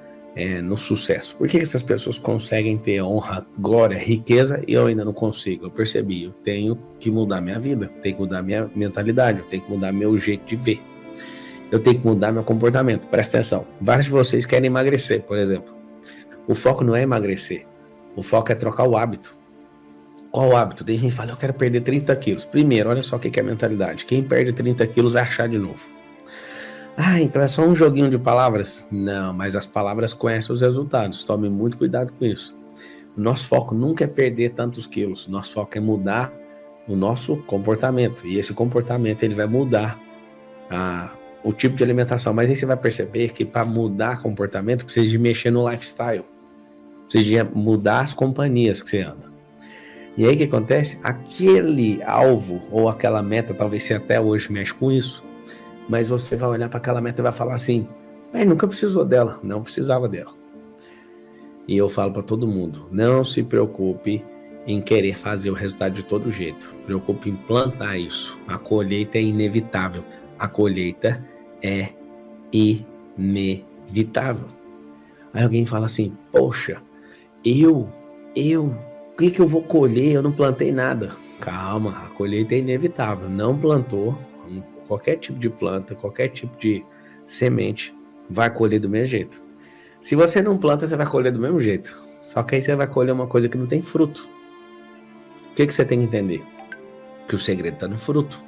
no sucesso? Por que essas pessoas conseguem ter honra, glória, riqueza e eu ainda não consigo? Eu percebi, eu tenho que mudar minha vida, tenho que mudar minha mentalidade, eu tenho que mudar meu jeito de ver. Eu tenho que mudar meu comportamento. Presta atenção. Vários de vocês querem emagrecer, por exemplo. O foco não é emagrecer. O foco é trocar o hábito. Qual o hábito? Tem gente que fala, eu quero perder 30 quilos. Primeiro, olha só o que é a mentalidade. Quem perde 30 quilos vai achar de novo. Ah, então é só um joguinho de palavras? Não, mas as palavras conhecem os resultados. Tome muito cuidado com isso. O nosso foco nunca é perder tantos quilos. Nosso foco é mudar o nosso comportamento. E esse comportamento ele vai mudar o tipo de alimentação. Mas aí você vai perceber que para mudar comportamento precisa de mexer no lifestyle. Precisa de mudar as companhias que você anda. E aí o que acontece? Aquele alvo ou aquela meta, talvez você até hoje mexe com isso, mas você vai olhar para aquela meta e vai falar assim, nunca precisou dela, não precisava dela. E eu falo para todo mundo, não se preocupe em querer fazer o resultado de todo jeito, preocupe em plantar isso. A colheita é inevitável, a colheita é inevitável. Aí alguém fala assim, poxa, o que eu vou colher? Eu não plantei nada. Calma, a colheita é inevitável. Não plantou, qualquer tipo de planta, qualquer tipo de semente, vai colher do mesmo jeito. Se você não planta, você vai colher do mesmo jeito. Só que aí você vai colher uma coisa que não tem fruto. O que você tem que entender? Que o segredo está no fruto.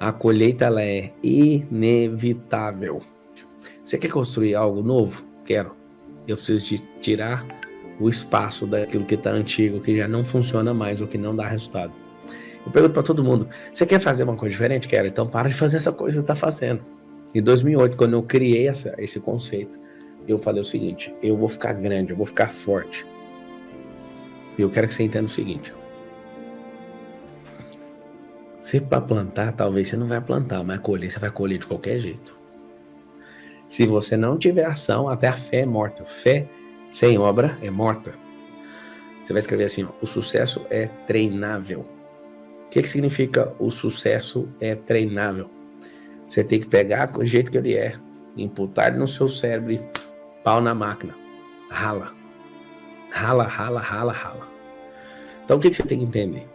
A colheita ela é inevitável. Você quer construir algo novo? Quero. Eu preciso de tirar o espaço daquilo que está antigo, que já não funciona mais, ou que não dá resultado. Eu pergunto para todo mundo, você quer fazer uma coisa diferente? Quero, então para de fazer essa coisa que você está fazendo. Em 2008, quando eu criei esse conceito, eu falei o seguinte, eu vou ficar grande, eu vou ficar forte. E eu quero que você entenda o seguinte, se para plantar, talvez você não vai plantar, mas colher, você vai colher de qualquer jeito. Se você não tiver ação, até a fé é morta. Fé sem obra é morta. Você vai escrever assim, o sucesso é treinável. O que significa o sucesso é treinável? Você tem que pegar o jeito que ele é, imputar no seu cérebro e pau na máquina. Rala. Rala, rala, rala, rala. Então o que você tem que entender?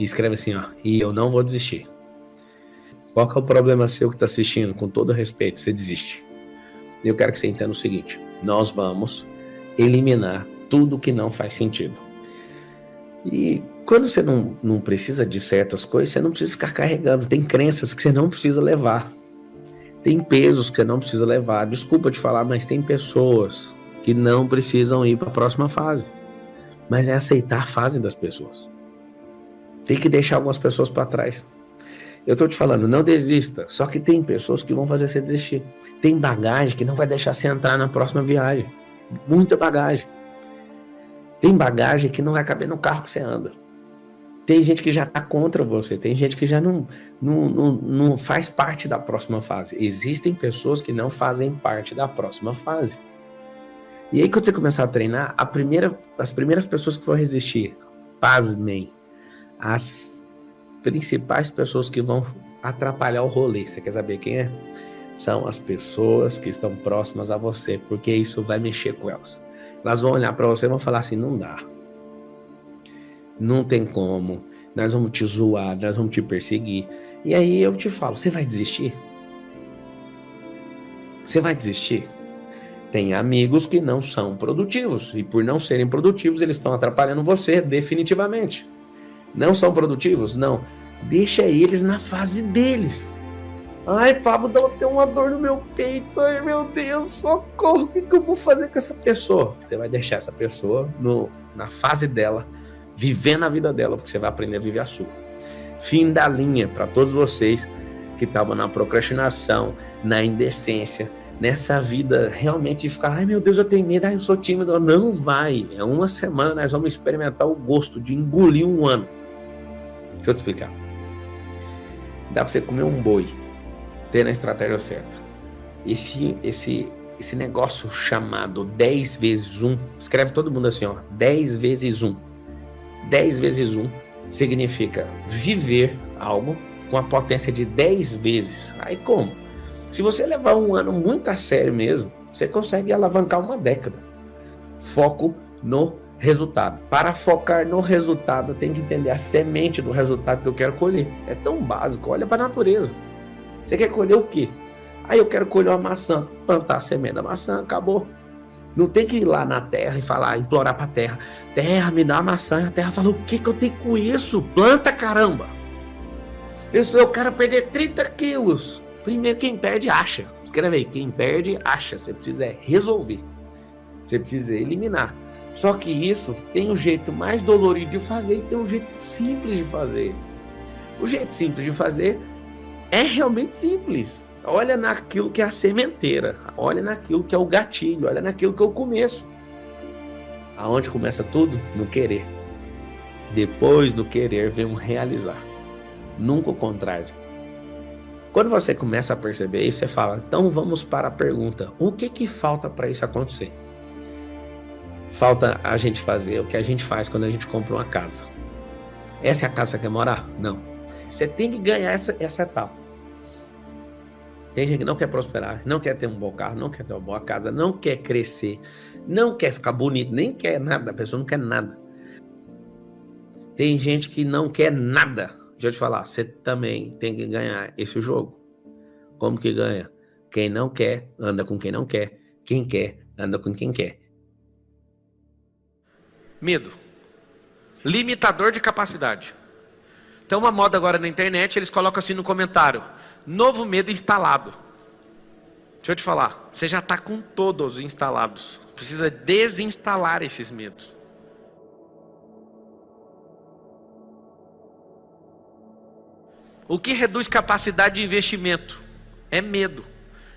E escreve assim, e eu não vou desistir. Qual que é o problema seu que está assistindo? Com todo respeito, você desiste. Eu quero que você entenda o seguinte, nós vamos eliminar tudo que não faz sentido. E quando você não precisa de certas coisas, você não precisa ficar carregando. Tem crenças que você não precisa levar. Tem pesos que você não precisa levar. Desculpa te falar, mas tem pessoas que não precisam ir para a próxima fase. Mas é aceitar a fase das pessoas. Tem que deixar algumas pessoas para trás. Eu tô te falando, não desista. Só que tem pessoas que vão fazer você desistir. Tem bagagem que não vai deixar você entrar na próxima viagem. Muita bagagem. Tem bagagem que não vai caber no carro que você anda. Tem gente que já tá contra você. Tem gente que já não faz parte da próxima fase. Existem pessoas que não fazem parte da próxima fase. E aí quando você começar a treinar, as primeiras pessoas que vão resistir, pasmem, as principais pessoas que vão atrapalhar o rolê. Você quer saber quem é? São as pessoas que estão próximas a você, porque isso vai mexer com elas. Elas vão olhar para você e vão falar assim, não dá. Não tem como. Nós vamos te zoar, nós vamos te perseguir. E aí eu te falo, você vai desistir? Você vai desistir? Tem amigos que não são produtivos, e por não serem produtivos, eles estão atrapalhando você definitivamente. Não são produtivos? Não. Deixa eles na fase deles. Ai, Pablo, tem uma dor no meu peito. Ai, meu Deus, socorro. O que eu vou fazer com essa pessoa? Você vai deixar essa pessoa na fase dela, vivendo a vida dela, porque você vai aprender a viver a sua. Fim da linha para todos vocês que estavam na procrastinação, na indecência, nessa vida realmente de ficar, ai meu Deus, eu tenho medo, ai eu sou tímido. Não vai. É uma semana, nós vamos experimentar o gosto de engolir um ano. Deixa eu te explicar. Dá para você comer um boi, ter a estratégia certa. Esse negócio chamado 10 vezes 1, escreve todo mundo assim, 10 vezes 1. 10 vezes 1 significa viver algo com a potência de 10 vezes. Aí como? Se você levar um ano muito a sério mesmo, você consegue alavancar uma década. Foco no resultado. Para focar no resultado, eu tenho que entender a semente do resultado que eu quero colher. É tão básico, olha para a natureza. Você quer colher o quê? Aí eu quero colher uma maçã, plantar a semente da maçã, acabou. Não tem que ir lá na terra e falar, implorar para a terra. Terra, me dá a maçã. A terra fala, o que eu tenho com isso? Planta, caramba. Eu quero perder 30 quilos. Primeiro, quem perde, acha. Escreve aí, quem perde, acha. Você precisa resolver. Você precisa eliminar. Só que isso tem um jeito mais dolorido de fazer e tem um jeito simples de fazer. O jeito simples de fazer é realmente simples. Olha naquilo que é a sementeira. Olha naquilo que é o gatilho. Olha naquilo que é o começo. Aonde começa tudo? No querer. Depois do querer vem um realizar. Nunca o contrário. Quando você começa a perceber isso, você fala, então vamos para a pergunta. O que falta para isso acontecer? Falta a gente fazer o que a gente faz quando a gente compra uma casa. Essa é a casa que você quer morar? Não. Você tem que ganhar essa etapa. Tem gente que não quer prosperar, não quer ter um bom carro, não quer ter uma boa casa, não quer crescer, não quer ficar bonito, nem quer nada, a pessoa não quer nada. Tem gente que não quer nada. Deixa eu te falar, você também tem que ganhar esse jogo. Como que ganha? Quem não quer, anda com quem não quer. Quem quer, anda com quem quer. Medo. Limitador de capacidade. Tem uma moda agora na internet, eles colocam assim no comentário, novo medo instalado. Deixa eu te falar, você já está com todos instalados. Precisa desinstalar esses medos. O que reduz capacidade de investimento? É medo.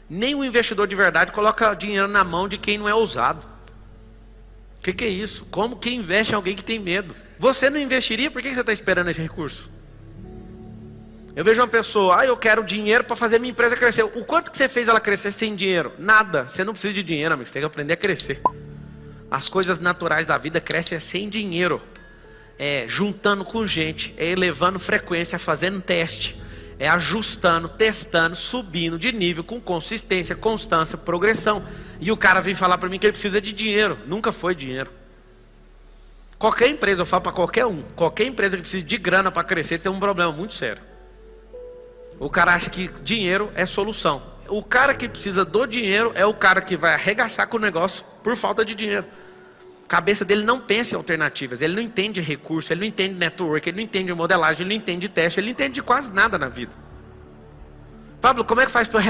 Nem investidor de verdade coloca dinheiro na mão de quem não é ousado. O que é isso? Como que investe em alguém que tem medo? Você não investiria? Por que você está esperando esse recurso? Eu vejo uma pessoa, eu quero dinheiro para fazer minha empresa crescer. O quanto que você fez ela crescer sem dinheiro? Nada. Você não precisa de dinheiro, amigo. Você tem que aprender a crescer. As coisas naturais da vida crescem sem dinheiro. É juntando com gente, é elevando frequência, fazendo teste, é ajustando, testando, subindo de nível com consistência, constância, progressão. E o cara vem falar para mim que ele precisa de dinheiro. Nunca foi dinheiro. Qualquer empresa, eu falo para qualquer empresa que precisa de grana para crescer tem um problema muito sério. O cara acha que dinheiro é solução. O cara que precisa do dinheiro é o cara que vai arregaçar com o negócio por falta de dinheiro. A cabeça dele não pensa em alternativas, ele não entende recurso, ele não entende network, ele não entende modelagem, ele não entende teste, ele não entende de quase nada na vida. Pablo, como é que faz para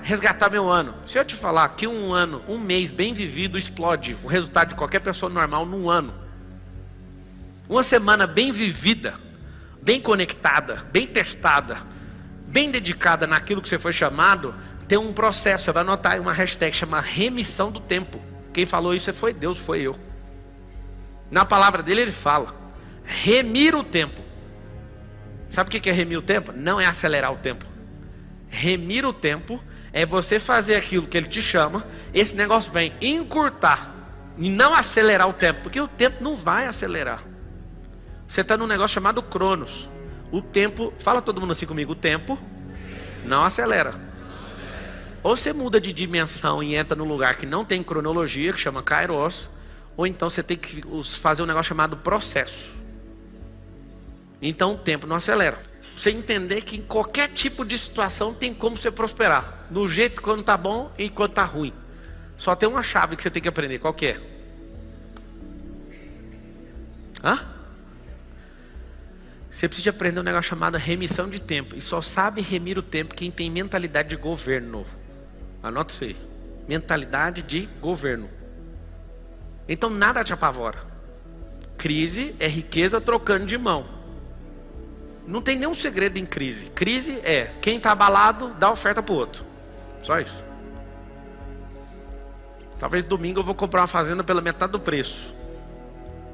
resgatar meu ano? Se eu te falar que um mês bem vivido explode o resultado de qualquer pessoa normal num ano. Uma semana bem vivida, bem conectada, bem testada, bem dedicada naquilo que você foi chamado, tem um processo, você vai anotar aí uma hashtag, chama remissão do tempo. Quem falou isso foi Deus, foi eu. Na palavra dele ele fala, remir o tempo. Sabe o que é remir o tempo? Não é acelerar o tempo. Remir o tempo é você fazer aquilo que ele te chama, esse negócio vem encurtar e não acelerar o tempo, porque o tempo não vai acelerar. Você está num negócio chamado Cronos. O tempo, fala todo mundo assim comigo, o tempo não acelera. Ou você muda de dimensão e entra num lugar que não tem cronologia, que chama Kairos, ou então você tem que fazer um negócio chamado processo. Então o tempo não acelera. Você entender que em qualquer tipo de situação tem como você prosperar. No jeito quando tá bom e quando tá ruim. Só tem uma chave que você tem que aprender, qual que é? Você precisa aprender um negócio chamado remissão de tempo. E só sabe remir o tempo quem tem mentalidade de governo. Anota isso aí. Mentalidade de governo. Então nada te apavora. Crise é riqueza trocando de mão. Não tem nenhum segredo em crise. Crise é quem está abalado dá oferta para o outro. Só isso. Talvez domingo eu vou comprar uma fazenda pela metade do preço.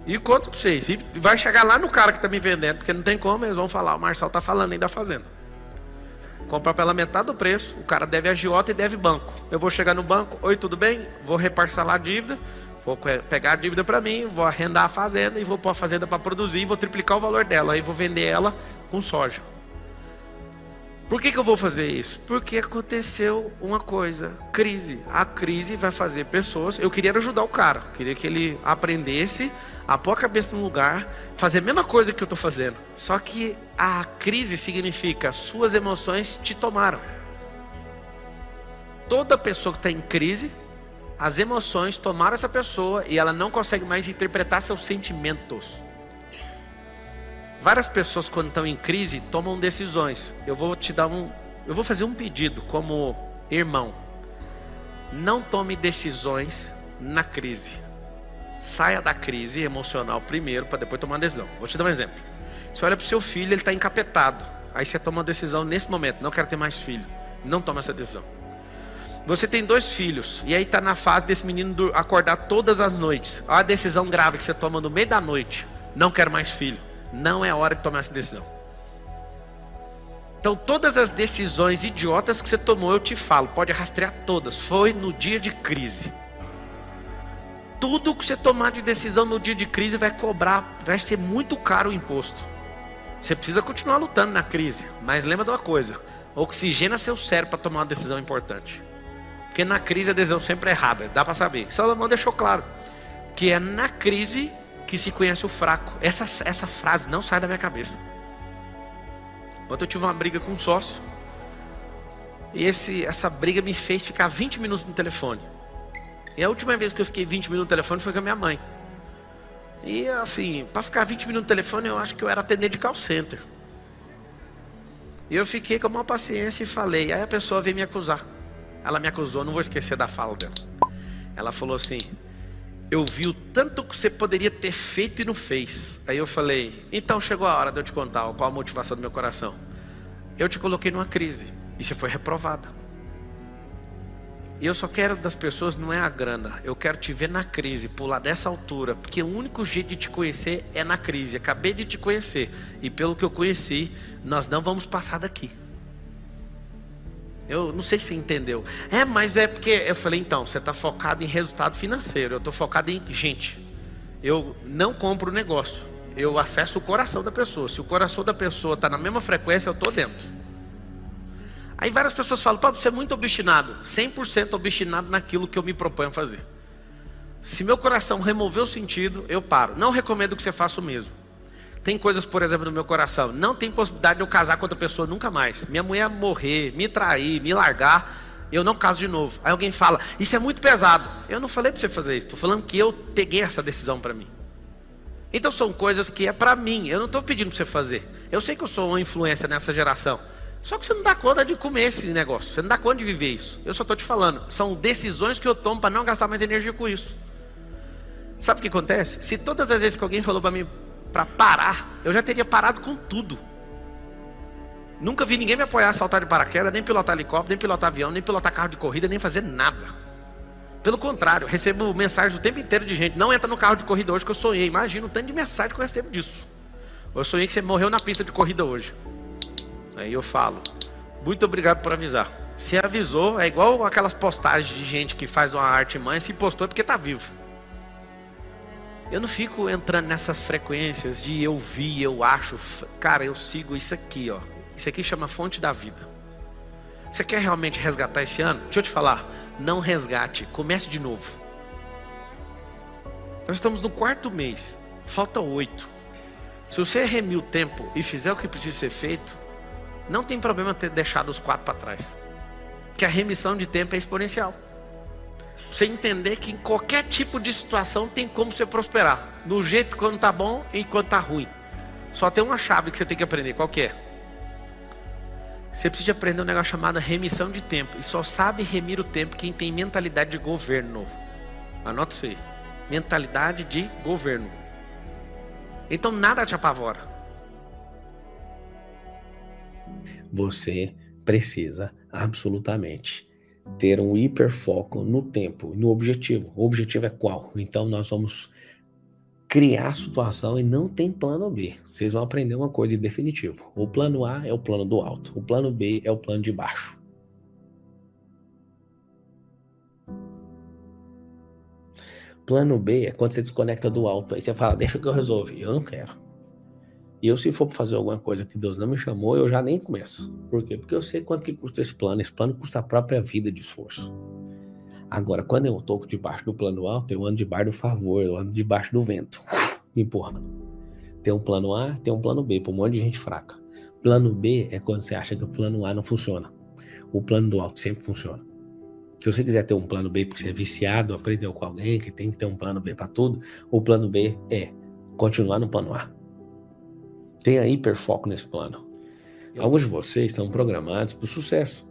E conto para vocês. E vai chegar lá no cara que está me vendendo. Porque não tem como, eles vão falar. O Marçal está falando aí da fazenda. Comprar pela metade do preço. O cara deve agiota e deve banco. Eu vou chegar no banco. Oi, tudo bem? Vou reparcelar a dívida. Vou pegar a dívida para mim. Vou arrendar a fazenda. E vou pôr a fazenda para produzir. E vou triplicar o valor dela. Aí vou vender ela com soja. Por que eu vou fazer isso? Porque aconteceu uma coisa, crise. A crise vai fazer pessoas... Eu queria ajudar o cara. Queria que ele aprendesse a pôr a cabeça no lugar, fazer a mesma coisa que eu estou fazendo. Só que a crise significa suas emoções te tomaram. Toda pessoa que está em crise as emoções tomaram essa pessoa e ela não consegue mais interpretar seus sentimentos. Várias pessoas, quando estão em crise, tomam decisões. Eu vou fazer um pedido como irmão. Não tome decisões na crise. Saia da crise emocional primeiro, para depois tomar uma decisão. Vou te dar um exemplo. Você olha para o seu filho, ele está encapetado. Aí você toma uma decisão nesse momento. Não quero ter mais filho. Não toma essa decisão. Você tem 2 filhos. E aí está na fase desse menino acordar todas as noites. Olha a decisão grave que você toma no meio da noite. Não quero mais filho. Não é hora de tomar essa decisão. Então todas as decisões idiotas que você tomou, eu te falo, pode rastrear todas. Foi no dia de crise. Tudo que você tomar de decisão no dia de crise vai cobrar, vai ser muito caro o imposto. Você precisa continuar lutando na crise. Mas lembra de uma coisa, oxigena seu cérebro para tomar uma decisão importante. Porque na crise a decisão sempre é errada, dá para saber. Salomão deixou claro que é na crise que se conhece o fraco. Essa frase não sai da minha cabeça. Ontem eu tive uma briga com um sócio. E essa briga me fez ficar 20 minutos no telefone. E a última vez que eu fiquei 20 minutos no telefone foi com a minha mãe. E assim, para ficar 20 minutos no telefone, eu acho que eu era atendente de call center. E eu fiquei com uma paciência e falei. Aí a pessoa veio me acusar. Ela me acusou, não vou esquecer da fala dela. Ela falou assim: eu vi o tanto que você poderia ter feito e não fez. Aí eu falei: então chegou a hora de eu te contar qual a motivação do meu coração. Eu te coloquei numa crise e você foi reprovada. E eu só quero das pessoas, não é a grana. Eu quero te ver na crise, pular dessa altura. Porque o único jeito de te conhecer é na crise. Acabei de te conhecer. E pelo que eu conheci, nós não vamos passar daqui. Eu não sei se você entendeu. Mas é porque... Eu falei, então, você está focado em resultado financeiro. Eu estou focado em gente. Eu não compro o negócio. Eu acesso o coração da pessoa. Se o coração da pessoa está na mesma frequência, eu estou dentro. Aí várias pessoas falam: Pablo, você é muito obstinado. 100% obstinado naquilo que eu me proponho a fazer. Se meu coração remover o sentido, eu paro. Não recomendo que você faça o mesmo. Tem coisas, por exemplo, no meu coração. Não tem possibilidade de eu casar com outra pessoa nunca mais. Minha mulher morrer, me trair, me largar, eu não caso de novo. Aí alguém fala: isso é muito pesado. Eu não falei para você fazer isso. Estou falando que eu peguei essa decisão para mim. Então são coisas que é para mim. Eu não estou pedindo para você fazer. Eu sei que eu sou uma influência nessa geração. Só que você não dá conta de comer esse negócio. Você não dá conta de viver isso. Eu só estou te falando. São decisões que eu tomo para não gastar mais energia com isso. Sabe o que acontece? Se todas as vezes que alguém falou para mim para parar, eu já teria parado com tudo. Nunca vi ninguém me apoiar a saltar de paraquedas, nem pilotar helicóptero, nem pilotar avião, nem pilotar carro de corrida, nem fazer nada. Pelo contrário, eu recebo mensagens o tempo inteiro de gente: não entra no carro de corrida hoje que eu sonhei. Imagina o tanto de mensagem que eu recebo disso. Eu sonhei que você morreu na pista de corrida hoje. Aí eu falo: muito obrigado por avisar. Se avisou, é igual aquelas postagens de gente que faz uma artimanha, se postou é porque está vivo. Eu não fico entrando nessas frequências de eu vi, eu acho. Cara, eu sigo isso aqui, ó. Isso aqui chama fonte da vida. Você quer realmente resgatar esse ano? Deixa eu te falar. Não resgate, comece de novo. Nós estamos no 4º mês. Falta 8. Se você remir o tempo e fizer o que precisa ser feito, não tem problema ter deixado os 4 para trás. Porque a remissão de tempo é exponencial. Você entender que em qualquer tipo de situação tem como você prosperar. Do jeito quando está bom e quando está ruim. Só tem uma chave que você tem que aprender. Qual que é? Você precisa aprender um negócio chamado remissão de tempo. E só sabe remir o tempo quem tem mentalidade de governo. Anota isso aí. Mentalidade de governo. Então nada te apavora. Você precisa absolutamente ter um hiperfoco no tempo e no objetivo. O objetivo é qual? Então nós vamos criar a situação e não tem plano B. Vocês vão aprender uma coisa em definitivo. O plano A é o plano do alto. O plano B é o plano de baixo. Plano B é quando você desconecta do alto. Aí você fala: deixa que eu resolvo. Eu não quero. E eu, se for fazer alguma coisa que Deus não me chamou, eu já nem começo. Por quê? Porque eu sei quanto que custa esse plano. Esse plano custa a própria vida de esforço. Agora, quando eu estou debaixo do plano alto, eu ando debaixo do favor, eu ando debaixo do vento, me empurrando. Tem um plano A, tem um plano B, para um monte de gente fraca. Plano B é quando você acha que o plano A não funciona. O plano do alto sempre funciona. Se você quiser ter um plano B porque você é viciado, aprendeu com alguém que tem que ter um plano B para tudo, o plano B é continuar no plano A. Tenha hiperfoco nesse plano. Alguns de vocês estão programados para o sucesso.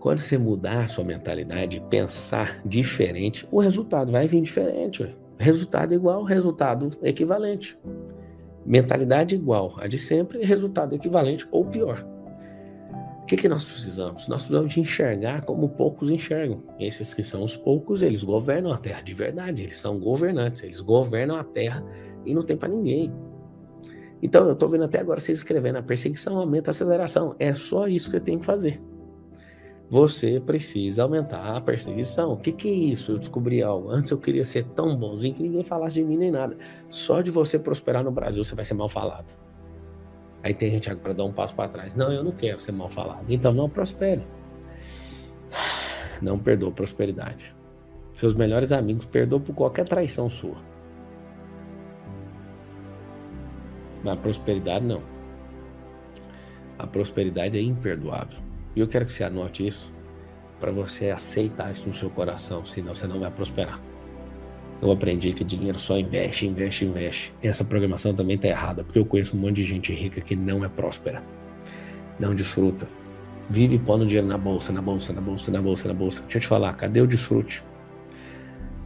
Quando você mudar a sua mentalidade e pensar diferente, o resultado vai vir diferente. Resultado igual, resultado equivalente. Mentalidade igual a de sempre, resultado equivalente ou pior. O que nós precisamos? Nós precisamos de enxergar como poucos enxergam. Esses que são os poucos, eles governam a Terra de verdade. Eles são governantes, eles governam a Terra e não tem para ninguém. Então, eu estou vendo até agora você escrevendo: a perseguição aumenta a aceleração. É só isso que você tem que fazer. Você precisa aumentar a perseguição. O que é isso? Eu descobri algo. Antes eu queria ser tão bonzinho que ninguém falasse de mim nem nada. Só de você prosperar no Brasil, você vai ser mal falado. Aí tem gente agora dar um passo para trás. Não, eu não quero ser mal falado. Então não prospere. Não perdoa prosperidade. Seus melhores amigos perdoam por qualquer traição sua. Mas a prosperidade não. A prosperidade é imperdoável. E eu quero que você anote isso para você aceitar isso no seu coração, senão você não vai prosperar. Eu aprendi que dinheiro só investe. Essa programação também está errada, porque eu conheço um monte de gente rica que não é próspera, não desfruta, vive pondo dinheiro na bolsa. Deixa eu te falar, cadê o desfrute?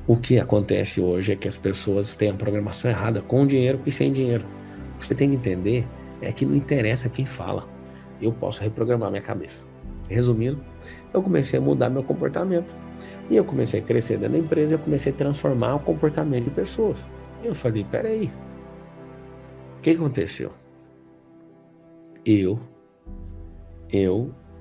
O que acontece hoje é que as pessoas têm a programação errada, com dinheiro e sem dinheiro. O que você tem que entender é que não interessa quem fala, eu posso reprogramar minha cabeça. Resumindo, eu comecei a mudar meu comportamento. E eu comecei a crescer dentro da empresa, eu comecei a transformar o comportamento de pessoas. E eu falei: peraí, o que aconteceu? Eu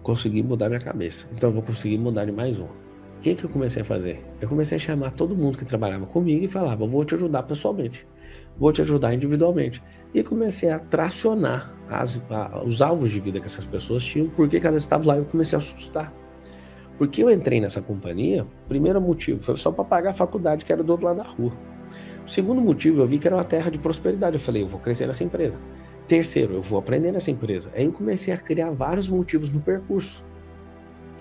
consegui mudar minha cabeça, então eu vou conseguir mudar de mais um. O que eu comecei a fazer? Eu comecei a chamar todo mundo que trabalhava comigo e falava: eu vou te ajudar pessoalmente, vou te ajudar individualmente. E comecei a tracionar os alvos de vida que essas pessoas tinham, porque elas estavam lá. Eu comecei a assustar. Porque eu entrei nessa companhia, primeiro motivo, foi só para pagar a faculdade, que era do outro lado da rua. O segundo motivo, eu vi que era uma terra de prosperidade. Eu falei: eu vou crescer nessa empresa. Terceiro, eu vou aprender nessa empresa. Aí eu comecei a criar vários motivos no percurso.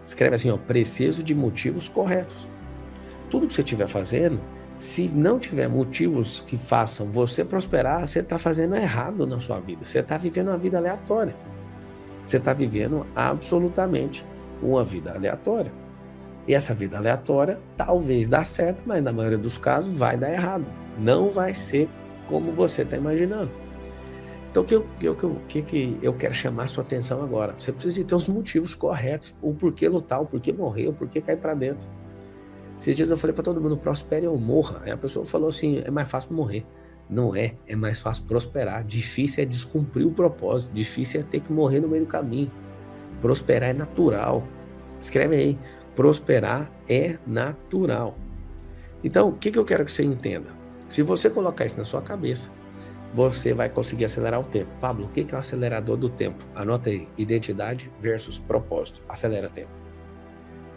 Escreve assim, preciso de motivos corretos. Tudo que você estiver fazendo, se não tiver motivos que façam você prosperar, você está fazendo errado na sua vida. Você está vivendo uma vida aleatória. Você está vivendo absolutamente uma vida aleatória. E essa vida aleatória talvez dá certo, mas na maioria dos casos vai dar errado. Não vai ser como você está imaginando. Então o que eu quero chamar a sua atenção agora? Você precisa de ter os motivos corretos. O porquê lutar, o porquê morrer, o porquê cair para dentro. Esses dias eu falei para todo mundo: prospere ou morra. Aí a pessoa falou assim: é mais fácil morrer. Não é, é mais fácil prosperar. Difícil é descumprir o propósito. Difícil é ter que morrer no meio do caminho. Prosperar é natural. Escreve aí: prosperar é natural. Então, o que eu quero que você entenda? Se você colocar isso na sua cabeça, você vai conseguir acelerar o tempo. Pablo, o que é o acelerador do tempo? Anota aí: identidade versus propósito. Acelera tempo.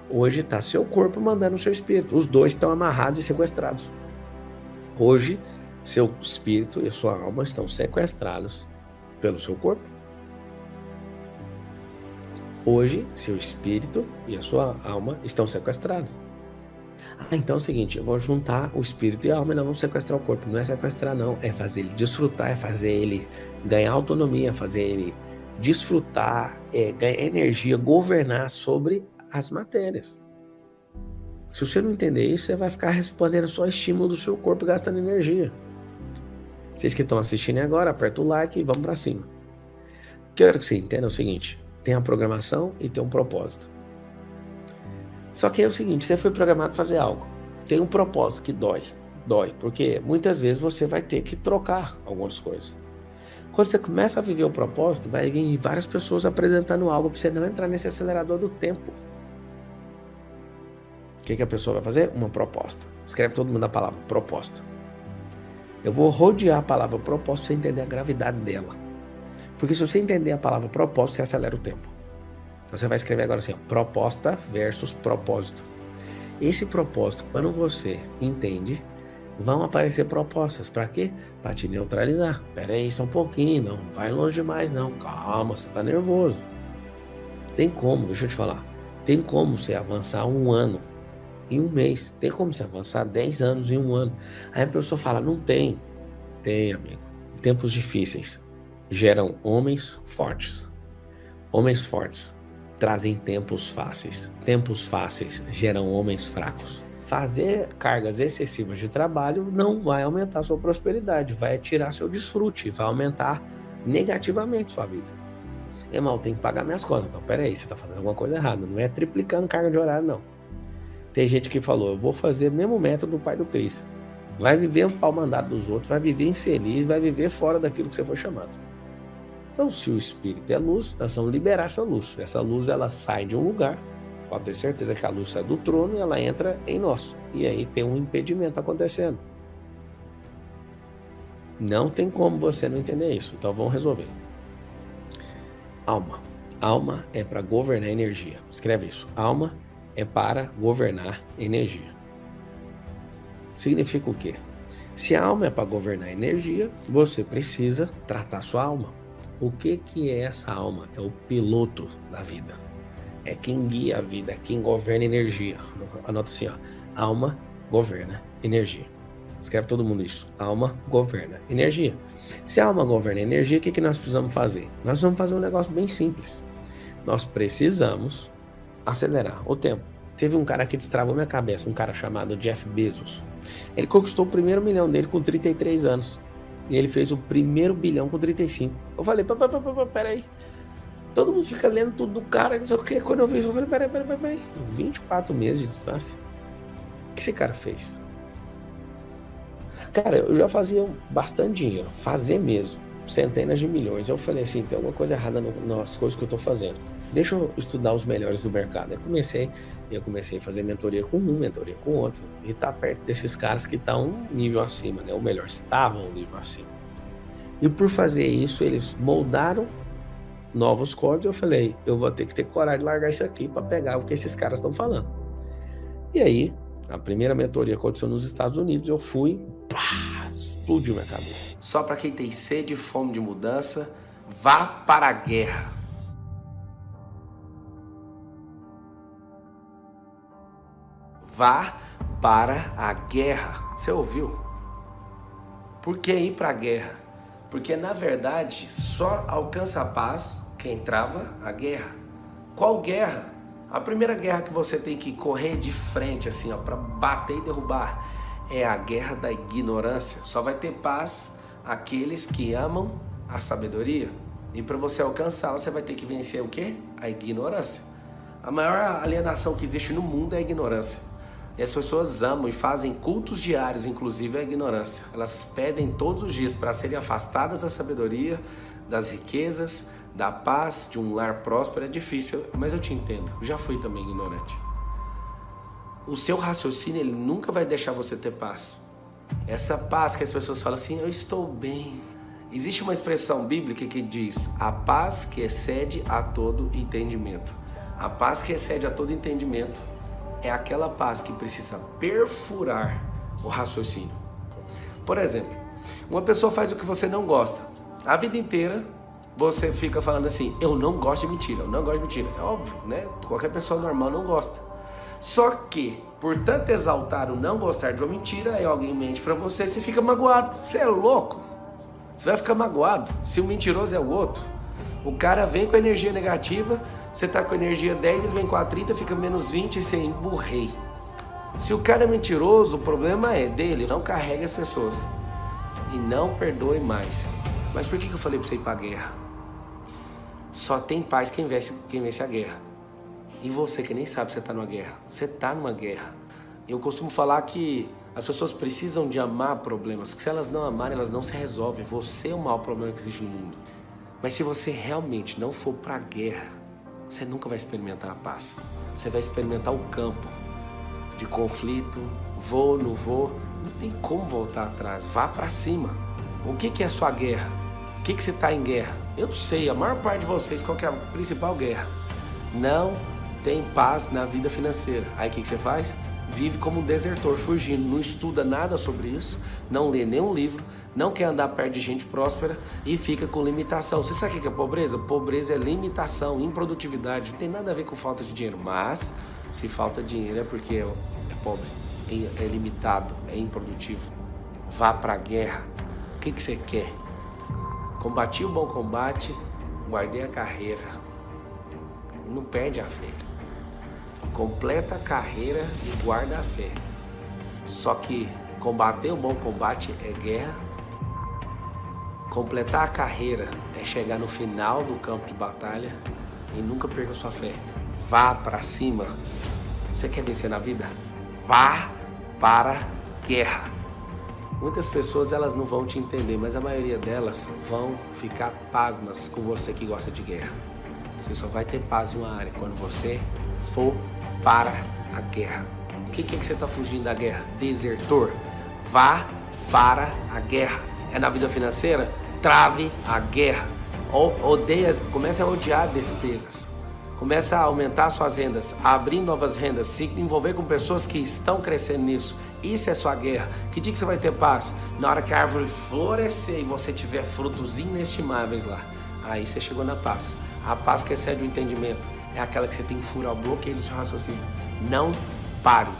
Hoje está seu corpo mandando o seu espírito. Os dois estão amarrados e sequestrados. Hoje, seu espírito e a sua alma estão sequestrados pelo seu corpo. Hoje, seu espírito e a sua alma estão sequestrados. Então é o seguinte: eu vou juntar o espírito e a alma e não vamos sequestrar o corpo. Não é sequestrar não, é fazer ele desfrutar, é fazer ele ganhar autonomia, fazer ele desfrutar, ganhar energia, governar sobre as matérias. Se você não entender isso, você vai ficar respondendo só estímulo do seu corpo, gastando energia. Vocês que estão assistindo agora, aperta o like e vamos para cima. O que eu quero que você entenda é o seguinte: tem a programação e tem um propósito. Só que é o seguinte: você foi programado para fazer algo, tem um propósito que dói, porque muitas vezes você vai ter que trocar algumas coisas. Quando você começa a viver o propósito, vai vir várias pessoas apresentando algo para você não entrar nesse acelerador do tempo. O que a pessoa vai fazer? Uma proposta. Escreve todo mundo a palavra proposta. Eu vou rodear a palavra propósito para você entender a gravidade dela. Porque se você entender a palavra propósito, você acelera o tempo. Então você vai escrever agora assim: proposta versus propósito. Esse propósito, quando você entende, vão aparecer propostas. Para quê? Para te neutralizar. Pera aí, só um pouquinho, não vai longe demais não. Calma, você está nervoso. Tem como, deixa eu te falar. Tem como você avançar 1 ano em 1 mês. Tem como você avançar 10 anos em 1 ano. Aí a pessoa fala, não tem. Tem, amigo. Tempos difíceis geram homens fortes. Homens fortes trazem tempos fáceis. Tempos fáceis geram homens fracos. Fazer cargas excessivas de trabalho não vai aumentar sua prosperidade, vai tirar seu desfrute, vai aumentar negativamente sua vida. Irmão, tem que pagar minhas contas. Então, peraí, você está fazendo alguma coisa errada. Não é triplicando carga de horário, não. Tem gente que falou, eu vou fazer o mesmo método do pai do Cris. Vai viver um pau mandado dos outros, vai viver infeliz, vai viver fora daquilo que você foi chamado. Então, se o espírito é luz, nós vamos liberar essa luz. Essa luz, ela sai de um lugar. Pode ter certeza que a luz sai do trono e ela entra em nós. E aí tem um impedimento acontecendo. Não tem como você não entender isso. Então vamos resolver. Alma. Alma é para governar energia. Escreve isso. Alma é para governar energia. Significa o quê? Se a alma é para governar energia, você precisa tratar sua alma. O que é essa alma? É o piloto da vida. É quem guia a vida, é quem governa energia. Anota assim, ó. Alma governa energia. Escreve todo mundo isso. Alma governa energia. Se a alma governa energia, o que nós precisamos fazer? Nós vamos fazer um negócio bem simples. Nós precisamos acelerar o tempo. Teve um cara que destravou minha cabeça, um cara chamado Jeff Bezos. Ele conquistou o primeiro milhão dele com 33 anos. E ele fez o primeiro bilhão com 35. Eu falei, peraí. Todo mundo fica lendo tudo do cara, não sei o que. Quando eu vi isso, eu falei, peraí. 24 meses de distância. O que esse cara fez? Cara, eu já fazia bastante dinheiro. Fazer mesmo. Centenas de milhões. Eu falei assim, tem alguma coisa errada nas coisas que eu tô fazendo. Deixa eu estudar os melhores do mercado. Eu comecei a fazer mentoria com um, mentoria com outro. E tá perto desses caras que estão um nível acima, né? Ou melhor, estavam um nível acima. E por fazer isso, eles moldaram novos códigos. Eu falei, eu vou ter que ter coragem de largar isso aqui para pegar o que esses caras estão falando. E aí, a primeira mentoria aconteceu nos Estados Unidos. Eu fui, explodiu minha cabeça. Só para quem tem sede e fome de mudança, vá para a guerra. Vá para a guerra. Você ouviu? Por que ir para a guerra? Porque, na verdade, só alcança a paz quem trava a guerra. Qual guerra? A primeira guerra que você tem que correr de frente, assim, ó, para bater e derrubar, é a guerra da ignorância. Só vai ter paz aqueles que amam a sabedoria. E para você alcançá-la, você vai ter que vencer o quê? A ignorância. A maior alienação que existe no mundo é a ignorância. E as pessoas amam e fazem cultos diários, inclusive a ignorância. Elas pedem todos os dias para serem afastadas da sabedoria, das riquezas, da paz, de um lar próspero. É difícil, mas eu te entendo. Eu já fui também ignorante. O seu raciocínio, ele nunca vai deixar você ter paz. Essa paz que as pessoas falam assim, eu estou bem. Existe uma expressão bíblica que diz, a paz que excede a todo entendimento. A paz que excede a todo entendimento é aquela paz que precisa perfurar o raciocínio. Por exemplo, uma pessoa faz o que você não gosta. A vida inteira você fica falando assim, eu não gosto de mentira, eu não gosto de mentira. É óbvio, né? Qualquer pessoa normal não gosta. Só que, por tanto exaltar o não gostar de uma mentira, aí alguém mente pra você e você fica magoado. Você é louco? Você vai ficar magoado. Se o mentiroso é o outro, o cara vem com energia negativa, você tá com energia 10, ele vem com a 30, fica menos 20 e você emburrei. Se o cara é mentiroso, o problema é dele. Não carregue as pessoas. E não perdoe mais. Mas por que eu falei pra você ir pra guerra? Só tem paz quem vence a guerra. E você que nem sabe que você tá numa guerra. Você tá numa guerra. Eu costumo falar que as pessoas precisam de amar problemas. Que se elas não amarem, elas não se resolvem. Você é o maior problema que existe no mundo. Mas se você realmente não for pra guerra, você nunca vai experimentar a paz. Você vai experimentar o campo de conflito, vou, não vou. Não tem como voltar atrás. Vá pra cima. O que é a sua guerra? O que você tá em guerra? Eu sei, a maior parte de vocês, qual que é a principal guerra? Não tem paz na vida financeira. Aí o que você faz? vive como um desertor, fugindo, não estuda nada sobre isso, não lê nenhum livro, não quer andar perto de gente próspera e fica com limitação. Você sabe o que é pobreza? Pobreza é limitação, improdutividade, não tem nada a ver com falta de dinheiro, mas se falta dinheiro é porque é pobre, é limitado, é improdutivo. Vá para a guerra. O que você quer? Combati o bom combate, guardei a carreira. E não perde a fé. Completa a carreira e guarda a fé. Só que combater o bom combate é guerra. Completar a carreira é chegar no final do campo de batalha e nunca perca sua fé. Vá para cima. Você quer vencer na vida? Vá para a guerra. Muitas pessoas elas não vão te entender, mas a maioria delas vão ficar pasmas com você que gosta de guerra. Você só vai ter paz em uma área quando você for para a guerra. O que é que você está fugindo da guerra? Desertor. Vá para a guerra. É na vida financeira? Trave a guerra. Comece a odiar despesas. Comece a aumentar suas rendas, a abrir novas rendas, se envolver com pessoas que estão crescendo nisso. Isso é sua guerra. Que dia que você vai ter paz? Na hora que a árvore florescer e você tiver frutos inestimáveis lá. Aí você chegou na paz. A paz que excede o entendimento é aquela que você tem que furar o bloqueio do seu raciocínio. Não pare.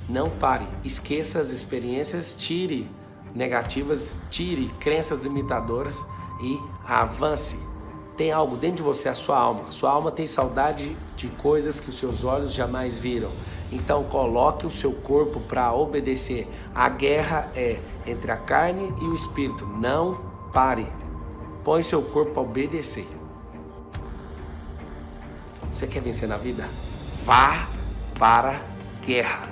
Não pare. Esqueça as experiências, tire negativas, tire crenças limitadoras e avance. Tem algo dentro de você, a sua alma. Sua alma tem saudade de coisas que os seus olhos jamais viram. Então coloque o seu corpo para obedecer. A guerra é entre a carne e o espírito. Não pare. Põe seu corpo para obedecer. Você quer vencer na vida? Vá para a guerra.